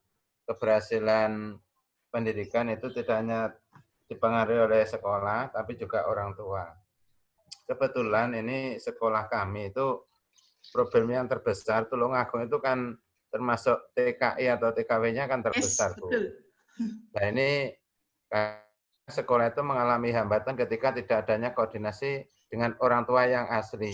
keberhasilan pendidikan itu tidak hanya dipengaruhi oleh sekolah, tapi juga orang tua. Kebetulan ini sekolah kami itu problem yang terbesar, Tulungagung itu kan termasuk TKI atau TKW-nya kan terbesar, Bu. Nah ini sekolah itu mengalami hambatan ketika tidak adanya koordinasi dengan orang tua yang asli.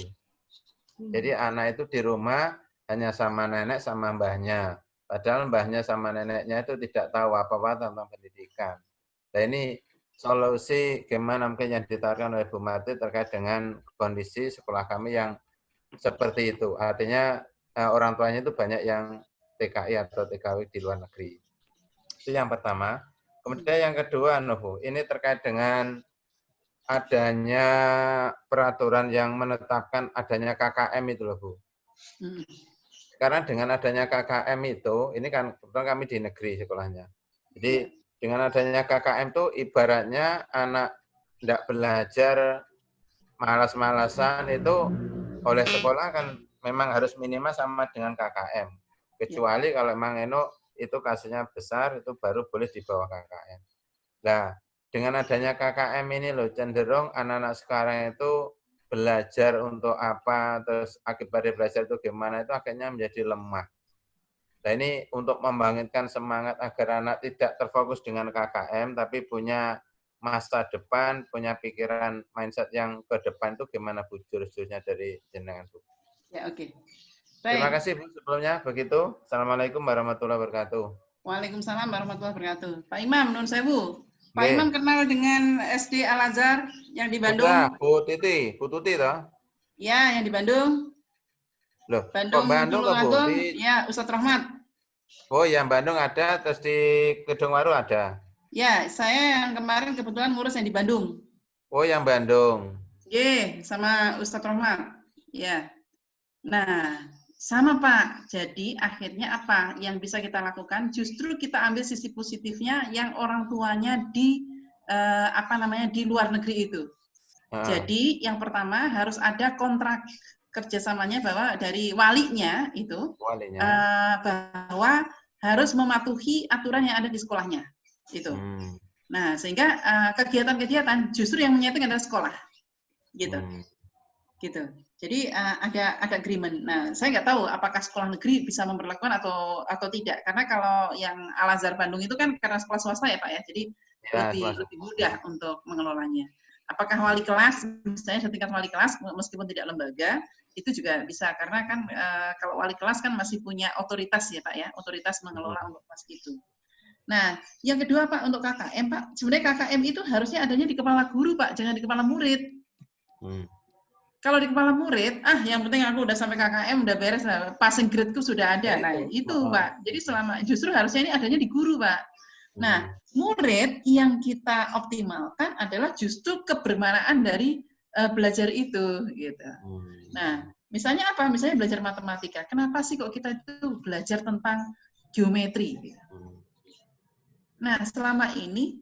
Jadi anak itu di rumah hanya sama nenek sama mbahnya. Padahal mbahnya sama neneknya itu tidak tahu apa-apa tentang pendidikan. Nah ini solusi gimana mungkin yang ditawarkan oleh Bu Marti terkait dengan kondisi sekolah kami yang seperti itu. Artinya orang tuanya itu banyak yang TKI atau TKW di luar negeri. Itu yang pertama. Kemudian yang kedua, Bu, ini terkait dengan adanya peraturan yang menetapkan adanya KKM itu loh, Bu. Karena dengan adanya KKM itu, ini kan kebetulan kami di negeri sekolahnya. Jadi dengan adanya KKM itu ibaratnya anak tidak belajar malas-malasan itu oleh sekolah kan memang harus minimal sama dengan KKM. Kecuali kalau memang itu kasusnya besar, itu baru boleh di bawah KKM. Nah, dengan adanya KKM ini loh, cenderung anak-anak sekarang itu belajar untuk apa, terus akibat belajar itu gimana, itu akhirnya menjadi lemah. Nah ini untuk membangkitkan semangat agar anak tidak terfokus dengan KKM, tapi punya masa depan, punya pikiran mindset yang ke depan itu gimana Bu, jurus-jurusnya dari jenengan Bu? Ya, oke. Terima kasih Bu sebelumnya, begitu. Assalamualaikum warahmatullahi wabarakatuh. Waalaikumsalam warahmatullahi wabarakatuh. Pak Imam, nun sewu. Pak Imam kenal dengan SD Al-Azhar yang di Bandung? Sudah, Bu Tuti toh? Ya, yang di Bandung. Loh, Bandung toh Bu? Ya, Ustadz Rahmat. Oh, yang Bandung ada, terus di Gedung Waru ada? Ya, saya yang kemarin kebetulan ngurus yang di Bandung. Oh, yang Bandung. Sama Ustadz Rahmat. Ya. Nah, sama Pak. Jadi akhirnya apa yang bisa kita lakukan? Justru kita ambil sisi positifnya yang orang tuanya di di luar negeri itu. Jadi yang pertama harus ada kontrak kerjasamanya bahwa dari walinya itu bahwa harus mematuhi aturan yang ada di sekolahnya itu. Nah sehingga kegiatan-kegiatan justru yang menyeting adalah sekolah gitu. Jadi ada agreement. Nah saya nggak tahu apakah sekolah negeri bisa memperlakukan atau tidak, karena kalau yang Al-Azhar Bandung itu kan karena sekolah swasta ya Pak ya, jadi lebih mudah untuk mengelolanya. Apakah wali kelas, misalnya setingkat wali kelas meskipun tidak lembaga, itu juga bisa, karena kan kalau wali kelas kan masih punya otoritas ya Pak ya, otoritas mengelola untuk kelas itu. Nah, yang kedua Pak, untuk KKM Pak, sebenarnya KKM itu harusnya adanya di kepala guru Pak, jangan di kepala murid. Kalau di kepala murid, yang penting aku udah sampai KKM, udah beres, passing grade-ku sudah ada. Nah, itu Pak. Jadi justru harusnya ini adanya di guru Pak. Nah, murid yang kita optimalkan adalah justru kebermanaan dari belajar itu, gitu. Nah, misalnya apa? Misalnya belajar matematika. Kenapa sih kok kita itu belajar tentang geometri? Nah, selama ini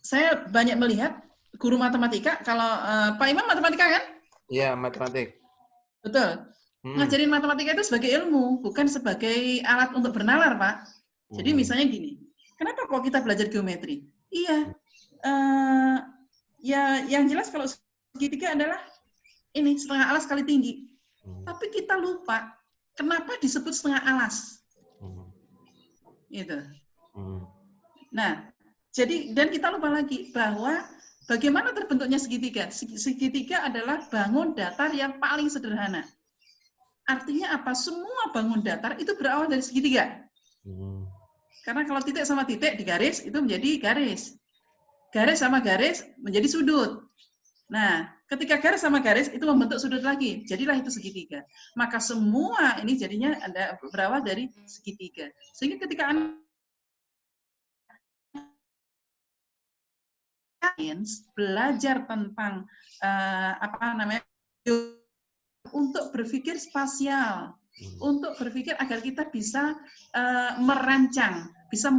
saya banyak melihat guru matematika. Kalau Pak Imam matematika kan? Iya, matematik. Betul. Ngajarin matematika itu sebagai ilmu, bukan sebagai alat untuk bernalar, Pak. Jadi misalnya gini, kenapa kok kita belajar geometri? Iya, ya yang jelas kalau segitiga adalah ini setengah alas kali tinggi. Tapi kita lupa kenapa disebut setengah alas. Gitu. Nah, jadi dan kita lupa lagi bahwa bagaimana terbentuknya segitiga. Segitiga adalah bangun datar yang paling sederhana. Artinya apa? Semua bangun datar itu berawal dari segitiga. Karena kalau titik sama titik di garis itu menjadi garis. Garis sama garis menjadi sudut. Nah, ketika garis sama garis itu membentuk sudut lagi. Jadilah itu segitiga. Maka semua ini jadinya ada berawal dari segitiga. Sehingga ketika anak belajar tentang untuk berpikir spasial, untuk berpikir agar kita bisa merancang, bisa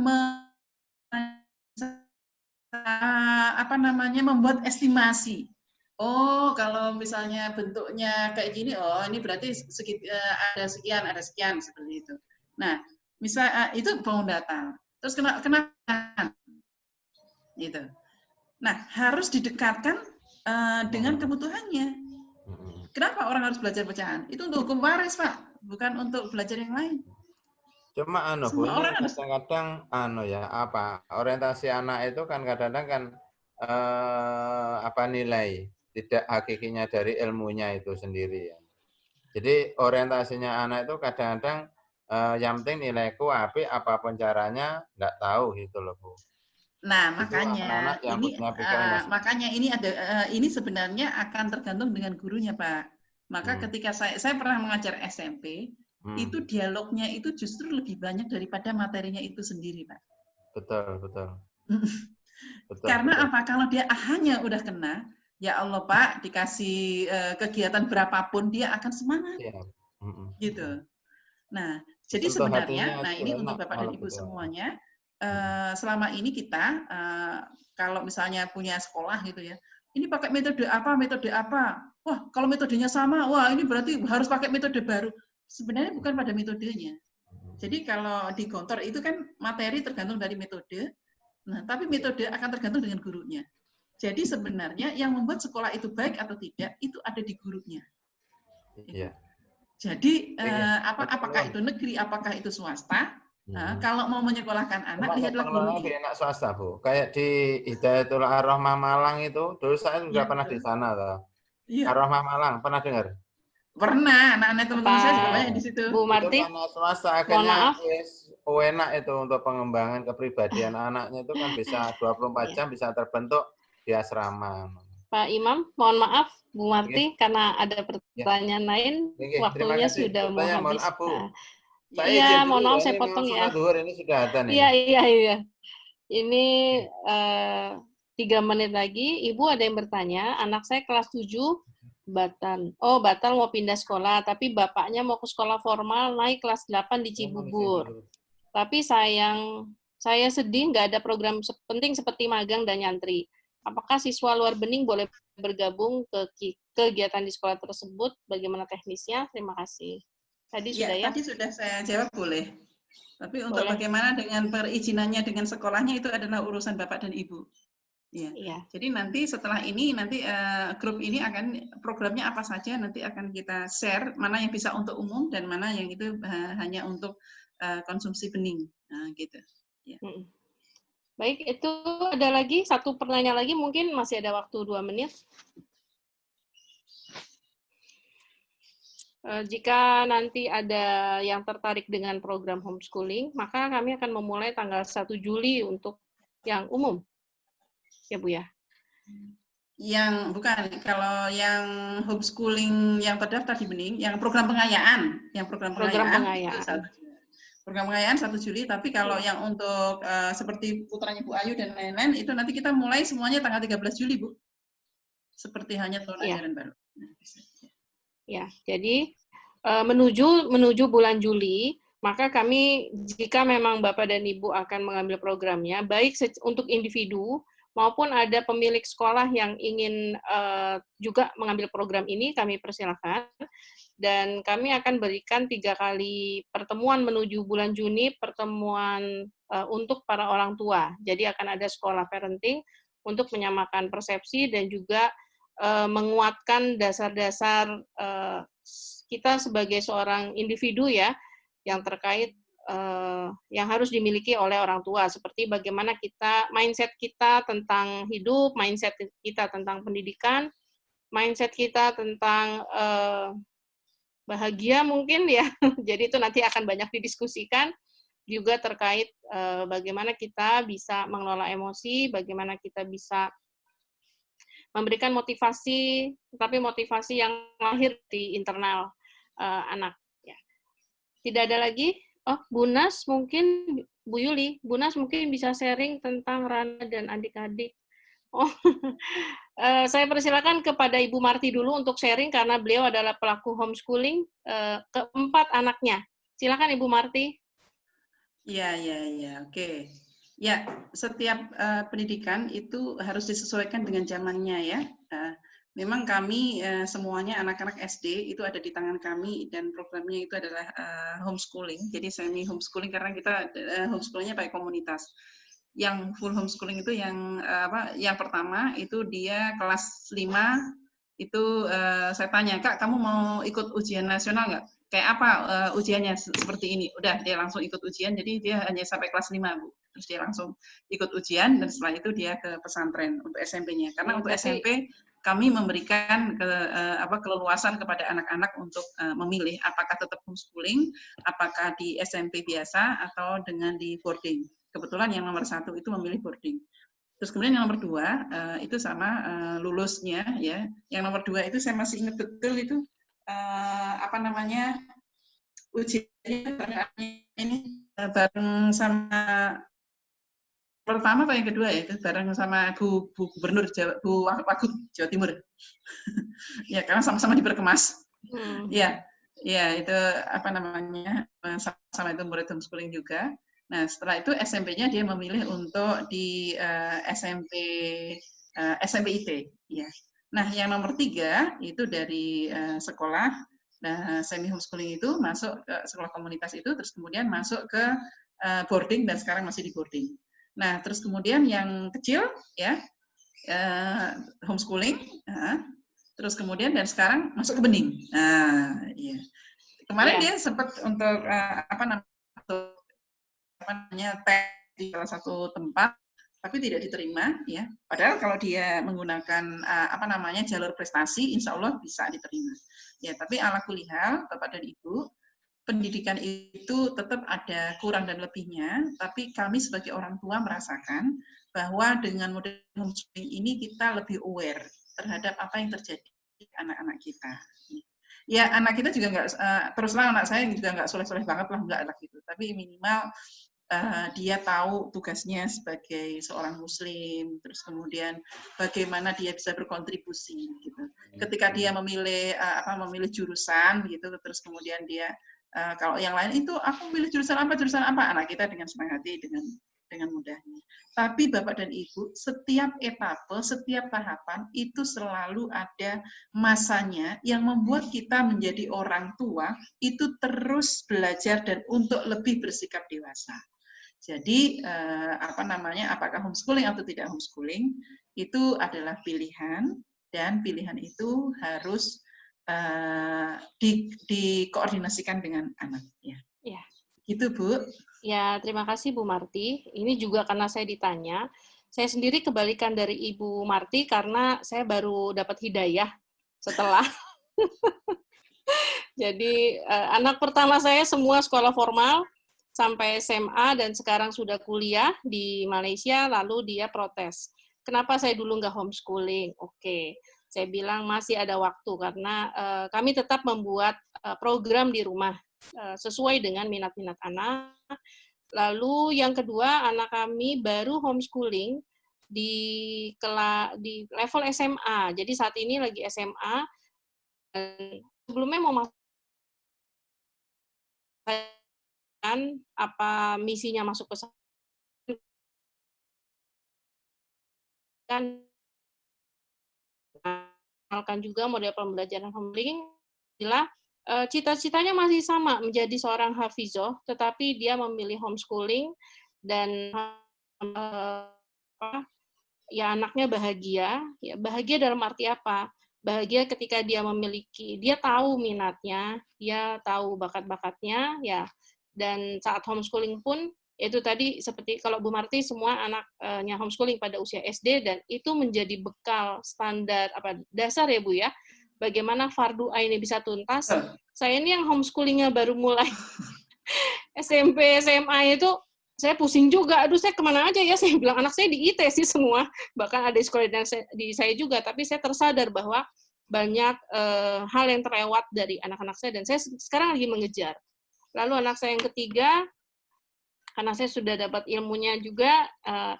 membuat estimasi. Oh, kalau misalnya bentuknya kayak gini, oh ini berarti ada sekian seperti itu. Nah, misal itu bangun datar. Terus kenapa? Itu. Nah, harus didekatkan dengan kebutuhannya. Kenapa orang harus belajar pecahan? Itu untuk hukum waris, Pak, bukan untuk belajar yang lain. Cuma Bu, ini kadang-kadang orientasi anak itu kan kadang-kadang kan nilai, tidak hakikinya dari ilmunya itu sendiri ya. Jadi orientasinya anak itu kadang-kadang yang penting nilaiku apik apapun caranya enggak tahu gitu loh, Bu. Nah, makanya ini sebenarnya akan tergantung dengan gurunya, Pak. Maka ketika saya pernah mengajar SMP, itu dialognya itu justru lebih banyak daripada materinya itu sendiri, Pak. Betul. Karena apa? Kalau dia hanya udah kena, ya Allah, Pak, dikasih kegiatan berapapun dia akan semangat. Gitu. Nah, jadi sebenarnya, ini untuk Bapak dan Ibu semuanya, selama ini kita kalau misalnya punya sekolah gitu ya, ini pakai metode apa? Wah, kalau metodenya sama, wah ini berarti harus pakai metode baru. Sebenarnya bukan pada metodenya. Jadi kalau di Gontor itu kan materi tergantung dari metode, nah tapi metode akan tergantung dengan gurunya. Jadi sebenarnya yang membuat sekolah itu baik atau tidak itu ada di gurunya. Iya. Jadi apakah itu negeri, apakah itu swasta? Kalau mau menyekolahkan anak, lihatlah gurunya. Di anak swasta, Bu. Kayak di Hidayatul Ar-Rahmah Malang itu, dulu saya juga pernah di sana, loh. Iya. Ar-Rahmah Malang, pernah dengar? Pernah, anak-anak teman-teman saya juga banyak di situ. Bu Marti, itu anak swasta, akhirnya enak itu untuk pengembangan kepribadian anaknya itu kan bisa 24 jam bisa terbentuk di asrama. Pak Imam, mohon maaf, Bu Marti, karena ada pertanyaan lain, waktunya sudah mau habis. Iya, mohon maaf saya potong ya. Ini sudah ada nih. Iya. Ini 3 menit lagi, Ibu ada yang bertanya, anak saya kelas 7, Batan mau pindah sekolah, tapi bapaknya mau ke sekolah formal, naik kelas 8 di Cibubur. Tapi saya sedih nggak ada program penting seperti magang dan nyantri. Apakah siswa luar bening boleh bergabung ke kegiatan di sekolah tersebut? Bagaimana teknisnya? Terima kasih. Tadi sudah saya jawab boleh. Tapi untuk bagaimana dengan perizinannya dengan sekolahnya itu adalah urusan Bapak dan Ibu. Iya. Jadi nanti setelah ini grup ini akan programnya apa saja nanti akan kita share mana yang bisa untuk umum dan mana yang itu hanya untuk konsumsi bening. Nah, gitu. Ya. Baik, itu ada lagi satu pertanyaan lagi mungkin masih ada waktu 2 menit. Jika nanti ada yang tertarik dengan program homeschooling, maka kami akan memulai tanggal 1 Juli untuk yang umum. Ya, Bu ya? Yang bukan, kalau yang homeschooling yang terdaftar di Bening, yang program pengayaan, program pengayaan 1 Juli, tapi kalau yang untuk seperti putranya Bu Ayu dan lain-lain, itu nanti kita mulai semuanya tanggal 13 Juli, Bu. Seperti hanya tahun ajaran baru. Ya, jadi menuju bulan Juli, maka kami, jika memang Bapak dan Ibu akan mengambil programnya, baik untuk individu, maupun ada pemilik sekolah yang ingin juga mengambil program ini, kami persilakan. dan kami akan berikan 3 kali pertemuan menuju bulan Juni, pertemuan untuk para orang tua. Jadi akan ada sekolah parenting untuk menyamakan persepsi dan juga menguatkan dasar-dasar kita sebagai seorang individu ya, yang terkait yang harus dimiliki oleh orang tua, seperti bagaimana mindset kita tentang hidup, mindset kita tentang pendidikan, mindset kita tentang bahagia mungkin ya. Jadi itu nanti akan banyak didiskusikan, juga terkait bagaimana kita bisa mengelola emosi, bagaimana kita bisa memberikan motivasi, tetapi motivasi yang lahir di internal anak. Ya. Tidak ada lagi? Oh, Bu Nas mungkin, Bu Yuli, Bu Nas mungkin bisa sharing tentang Rana dan adik-adik. Oh, saya persilakan kepada Ibu Marti dulu untuk sharing karena beliau adalah pelaku homeschooling keempat anaknya. Silakan Ibu Marti. Ya, oke. Ya, setiap pendidikan itu harus disesuaikan dengan zamannya ya. Memang kami semuanya anak-anak SD itu ada di tangan kami dan programnya itu adalah homeschooling. Jadi semi homeschooling karena kita homeschoolingnya pakai komunitas. Yang full homeschooling itu yang yang pertama itu dia kelas 5 itu saya tanya, Kak, kamu mau ikut ujian nasional nggak? Kayak apa ujiannya seperti ini? Udah dia langsung ikut ujian, jadi dia hanya sampai kelas 5, Bu. Terus dia langsung ikut ujian dan setelah itu dia ke pesantren untuk SMP-nya. Karena untuk SMP kami memberikan keleluasan kepada anak-anak untuk memilih apakah tetap homeschooling, apakah di SMP biasa atau dengan di boarding. Kebetulan yang nomor 1 itu memilih boarding. Terus kemudian yang nomor 2 itu sama lulusnya ya. Yang nomor 2 itu saya masih ingat betul itu ujiannya ini bareng sama pertama atau yang kedua ya, itu bareng sama Bu Gubernur Bu Wagub Jawa Timur. Ya, karena sama-sama diperkemas. Ya, itu sama itu murid homeschooling juga. Nah, setelah itu SMP-nya dia memilih untuk di SMPIT. Ya. Nah, yang nomor 3 itu dari sekolah semi homeschooling itu masuk ke sekolah komunitas itu, terus kemudian masuk ke boarding dan sekarang masih di boarding. Nah, terus kemudian yang kecil ya homeschooling, terus kemudian dan sekarang masuk ke bening. Nah, iya. Kemarin dia sempat untuk tes di salah satu tempat, tapi tidak diterima ya. Padahal kalau dia menggunakan jalur prestasi, insya Allah bisa diterima. Ya, tapi ala kulihal, Bapak dan Ibu, pendidikan itu tetap ada kurang dan lebihnya, tapi kami sebagai orang tua merasakan bahwa dengan model homeschooling ini kita lebih aware terhadap apa yang terjadi di anak-anak kita. Ya, anak kita juga nggak, terus terang anak saya juga nggak soleh-soleh banget lah, nggak lah gitu. Tapi minimal dia tahu tugasnya sebagai seorang muslim, terus kemudian bagaimana dia bisa berkontribusi gitu. Ketika dia memilih jurusan gitu, terus kemudian dia kalau yang lain itu aku pilih jurusan apa, anak kita dengan senang hati dengan mudahnya. Tapi Bapak dan Ibu, setiap etape, setiap tahapan itu selalu ada masanya yang membuat kita menjadi orang tua itu terus belajar dan untuk lebih bersikap dewasa. Jadi apakah homeschooling atau tidak homeschooling itu adalah pilihan dan pilihan itu harus dikoordinasikan dengan anak. Ya. Gitu Bu. Ya, terima kasih Bu Marti. Ini juga karena saya ditanya. Saya sendiri kebalikan dari Ibu Marti karena saya baru dapat hidayah setelah. Jadi anak pertama saya semua sekolah formal sampai SMA dan sekarang sudah kuliah di Malaysia, lalu dia protes. Kenapa saya dulu nggak homeschooling? Oke, saya bilang masih ada waktu karena kami tetap membuat program di rumah sesuai dengan minat-minat anak. Lalu yang kedua, anak kami baru homeschooling di level SMA. Jadi saat ini lagi SMA. Sebelumnya mau masuk apa misinya masuk ke kenalkan juga model pembelajaran homeschooling adalah cita-citanya masih sama, menjadi seorang hafizoh, tetapi dia memilih homeschooling dan ya anaknya bahagia. Ya bahagia dalam arti apa? Bahagia ketika dia tahu minatnya, dia tahu bakat-bakatnya, ya. Dan saat homeschooling pun itu tadi seperti kalau Bu Marti semua anaknya homeschooling pada usia SD dan itu menjadi bekal standar dasar ya Bu ya. Bagaimana fardu ain bisa tuntas. Saya ini yang homeschoolingnya baru mulai SMP, SMA itu saya pusing juga. Aduh, saya kemana aja ya? Saya bilang anak saya di IT sih semua. Bahkan ada di sekolah di saya juga. Tapi saya tersadar bahwa banyak hal yang terlewat dari anak-anak saya dan saya sekarang lagi mengejar. Lalu anak saya yang ketiga, karena saya sudah dapat ilmunya juga,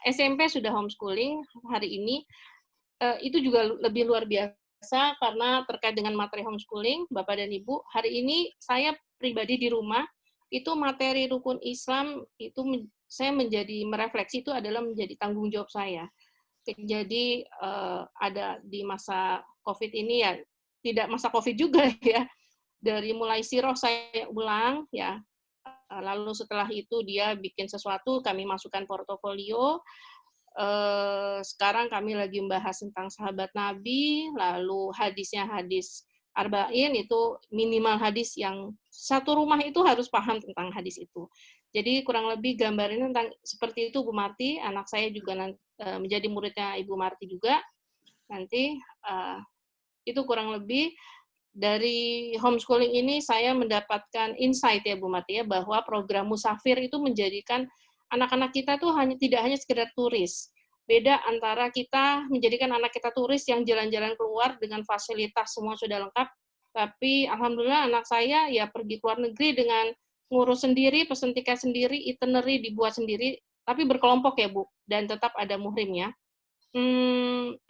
SMP sudah homeschooling hari ini. Itu juga lebih luar biasa karena terkait dengan materi homeschooling, Bapak dan Ibu. Hari ini saya pribadi di rumah, itu materi rukun Islam, itu saya menjadi merefleksi itu adalah menjadi tanggung jawab saya. Jadi ada di masa COVID ini ya, tidak masa COVID juga ya, dari mulai siroh saya ulang ya, lalu setelah itu dia bikin sesuatu, kami masukkan portofolio. Sekarang kami lagi membahas tentang sahabat Nabi, lalu hadisnya hadis Arba'in itu minimal hadis yang satu rumah itu harus paham tentang hadis itu. Jadi kurang lebih gambarnya tentang seperti itu Bu Marti, anak saya juga menjadi muridnya Ibu Marti juga. Nanti itu kurang lebih dari homeschooling ini saya mendapatkan insight ya Bu Marti ya, bahwa program Musafir itu menjadikan anak-anak kita tuh tidak hanya sekedar turis. Beda antara kita menjadikan anak kita turis yang jalan-jalan keluar dengan fasilitas semua sudah lengkap, tapi alhamdulillah anak saya ya pergi ke luar negeri dengan ngurus sendiri, pesen tiket sendiri, itinerary dibuat sendiri, tapi berkelompok ya Bu, dan tetap ada muhrimnya.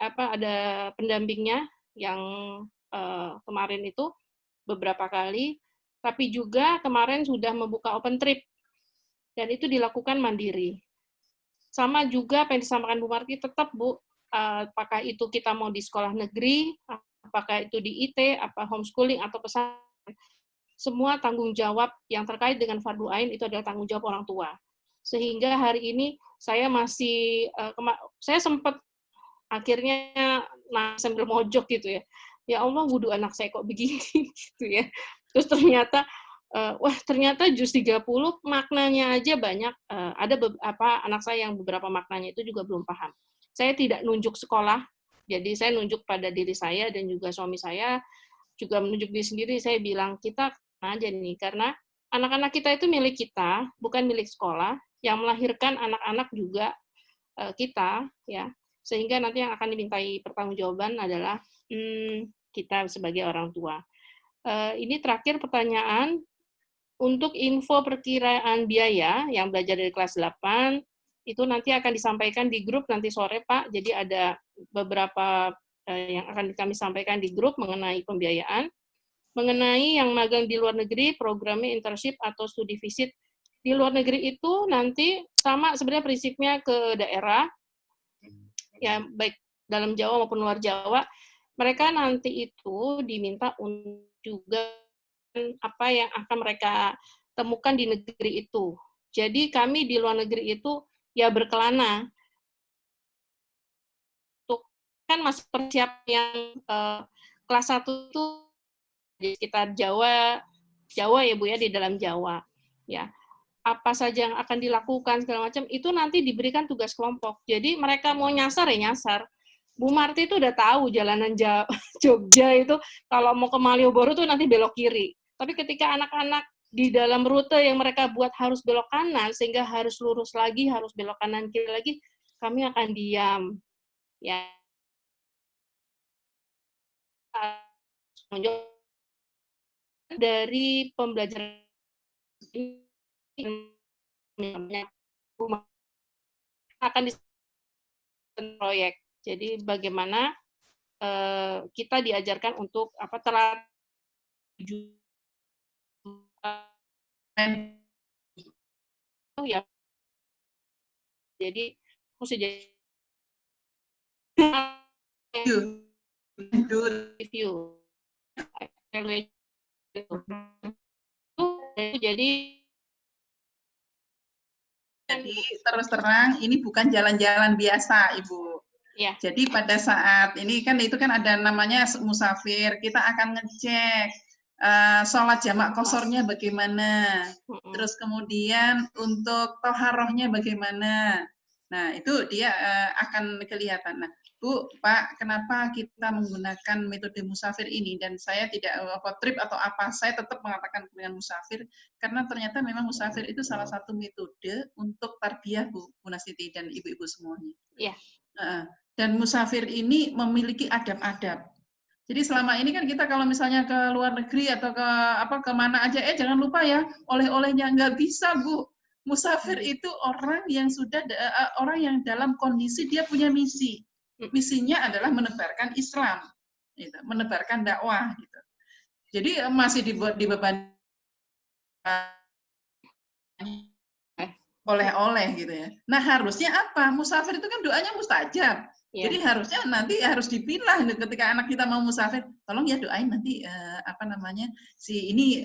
Ada pendampingnya yang kemarin itu beberapa kali, tapi juga kemarin sudah membuka open trip, dan itu dilakukan mandiri. Sama juga apa yang disampaikan Bu Marti, tetap Bu, apakah itu kita mau di sekolah negeri, apakah itu di IT, apa homeschooling, atau pesantren, semua tanggung jawab yang terkait dengan fardu ain itu adalah tanggung jawab orang tua. Sehingga hari ini saya masih, saya sempat akhirnya sambil mojok gitu ya. Ya Allah, wudhu anak saya kok begini gitu ya. Terus ternyata ternyata juz 30 maknanya aja banyak, ada anak saya yang beberapa maknanya itu juga belum paham. Saya tidak nunjuk sekolah, jadi saya nunjuk pada diri saya dan juga suami saya, juga menunjuk diri sendiri, saya bilang, kita aja nih, karena anak-anak kita itu milik kita, bukan milik sekolah, yang melahirkan anak-anak juga kita, ya, sehingga nanti yang akan dimintai pertanggungjawaban adalah kita sebagai orang tua. Ini terakhir pertanyaan, untuk info perkiraan biaya yang belajar dari kelas 8, itu nanti akan disampaikan di grup nanti sore, Pak. Jadi ada beberapa yang akan kami sampaikan di grup mengenai pembiayaan. Mengenai yang magang di luar negeri, programnya internship atau studi visit di luar negeri itu nanti sama sebenarnya prinsipnya ke daerah, ya baik dalam Jawa maupun luar Jawa, mereka nanti itu diminta untuk juga apa yang akan mereka temukan di negeri itu. Jadi kami di luar negeri itu ya berkelana. Untuk kan masih persiapan yang kelas 1 itu di sekitar Jawa ya Bu ya, di dalam Jawa. Ya. Apa saja yang akan dilakukan segala macam itu nanti diberikan tugas kelompok. Jadi mereka mau nyasar ya nyasar. Bu Marti itu udah tahu jalanan Jogja itu kalau mau ke Malioboro tuh nanti belok kiri. Tapi ketika anak-anak di dalam rute yang mereka buat harus belok kanan sehingga harus lurus lagi, harus belok kanan kiri lagi, kami akan diam. Ya. Dari pembelajaran akan proyek. Jadi bagaimana kita diajarkan untuk ya. Jadi mesti jadi review. Jadi terus terang ini bukan jalan-jalan biasa, Ibu. ya. Jadi pada saat ini kan itu kan ada namanya musafir, kita akan ngecek sholat jamak kosornya bagaimana, terus kemudian untuk toharohnya bagaimana. Nah itu dia akan kelihatan. Nah, Bu, Pak, kenapa kita menggunakan metode musafir ini? Dan saya tidak trip atau apa, saya tetap mengatakan dengan musafir, karena ternyata memang musafir itu salah satu metode untuk tarbiyah, Bu Nasiti dan ibu-ibu semuanya. Iya. Dan musafir ini memiliki adab-adab. Jadi selama ini kan kita kalau misalnya ke luar negeri atau ke mana aja, jangan lupa ya oleh-olehnya, nggak bisa, Bu. Musafir itu orang yang sudah orang yang dalam kondisi dia punya misi. Misinya adalah menebarkan Islam, gitu, menebarkan dakwah. Gitu. Jadi masih dibebani oleh-oleh gitu ya. Nah harusnya apa? Musafir itu kan doanya mustajab. Yeah. Jadi harusnya nanti harus dipilah ketika anak kita mau musafir, tolong ya doain nanti si ini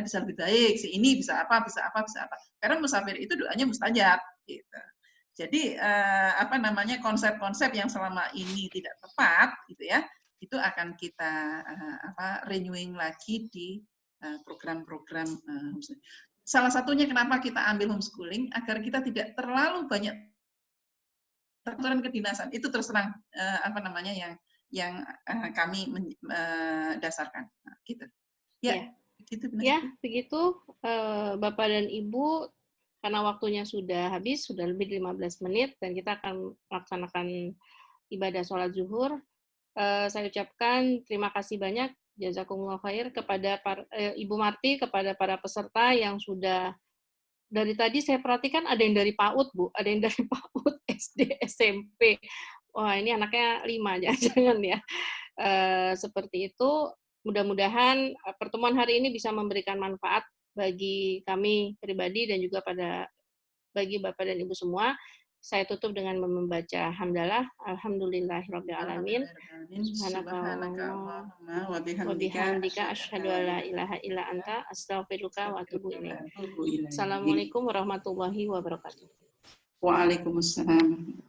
bisa lebih baik, si ini bisa apa. Karena musafir itu doanya mustajab gitu. Jadi konsep-konsep yang selama ini tidak tepat gitu ya, itu akan kita renewing lagi di program-program salah satunya kenapa kita ambil homeschooling agar kita tidak terlalu banyak peraturan kedinasan. Itu terus terang yang kami dasarkan. Nah, gitu. Ya. Gitu, ya, begitu Bapak dan Ibu, karena waktunya sudah habis, sudah lebih 15 menit dan kita akan melaksanakan ibadah sholat zuhur. Saya ucapkan terima kasih banyak jazakumullah khair kepada Ibu Marti, kepada para peserta yang sudah dari tadi saya perhatikan ada yang dari PAUD, Bu, ada yang dari PAUD, SD, SMP. Wah, ini anaknya 5, jangan ya. Seperti itu, mudah-mudahan pertemuan hari ini bisa memberikan manfaat bagi kami pribadi dan juga bagi Bapak dan Ibu semua. Saya tutup dengan membaca hamdalah, alhamdulillahirabbil alamin. Subhanakallahumma wa bihamdika asyhadu an la ilaha illa anta astaghfiruka wa atubu ilaik. Assalamualaikum warahmatullahi wabarakatuh. Waalaikumsalam.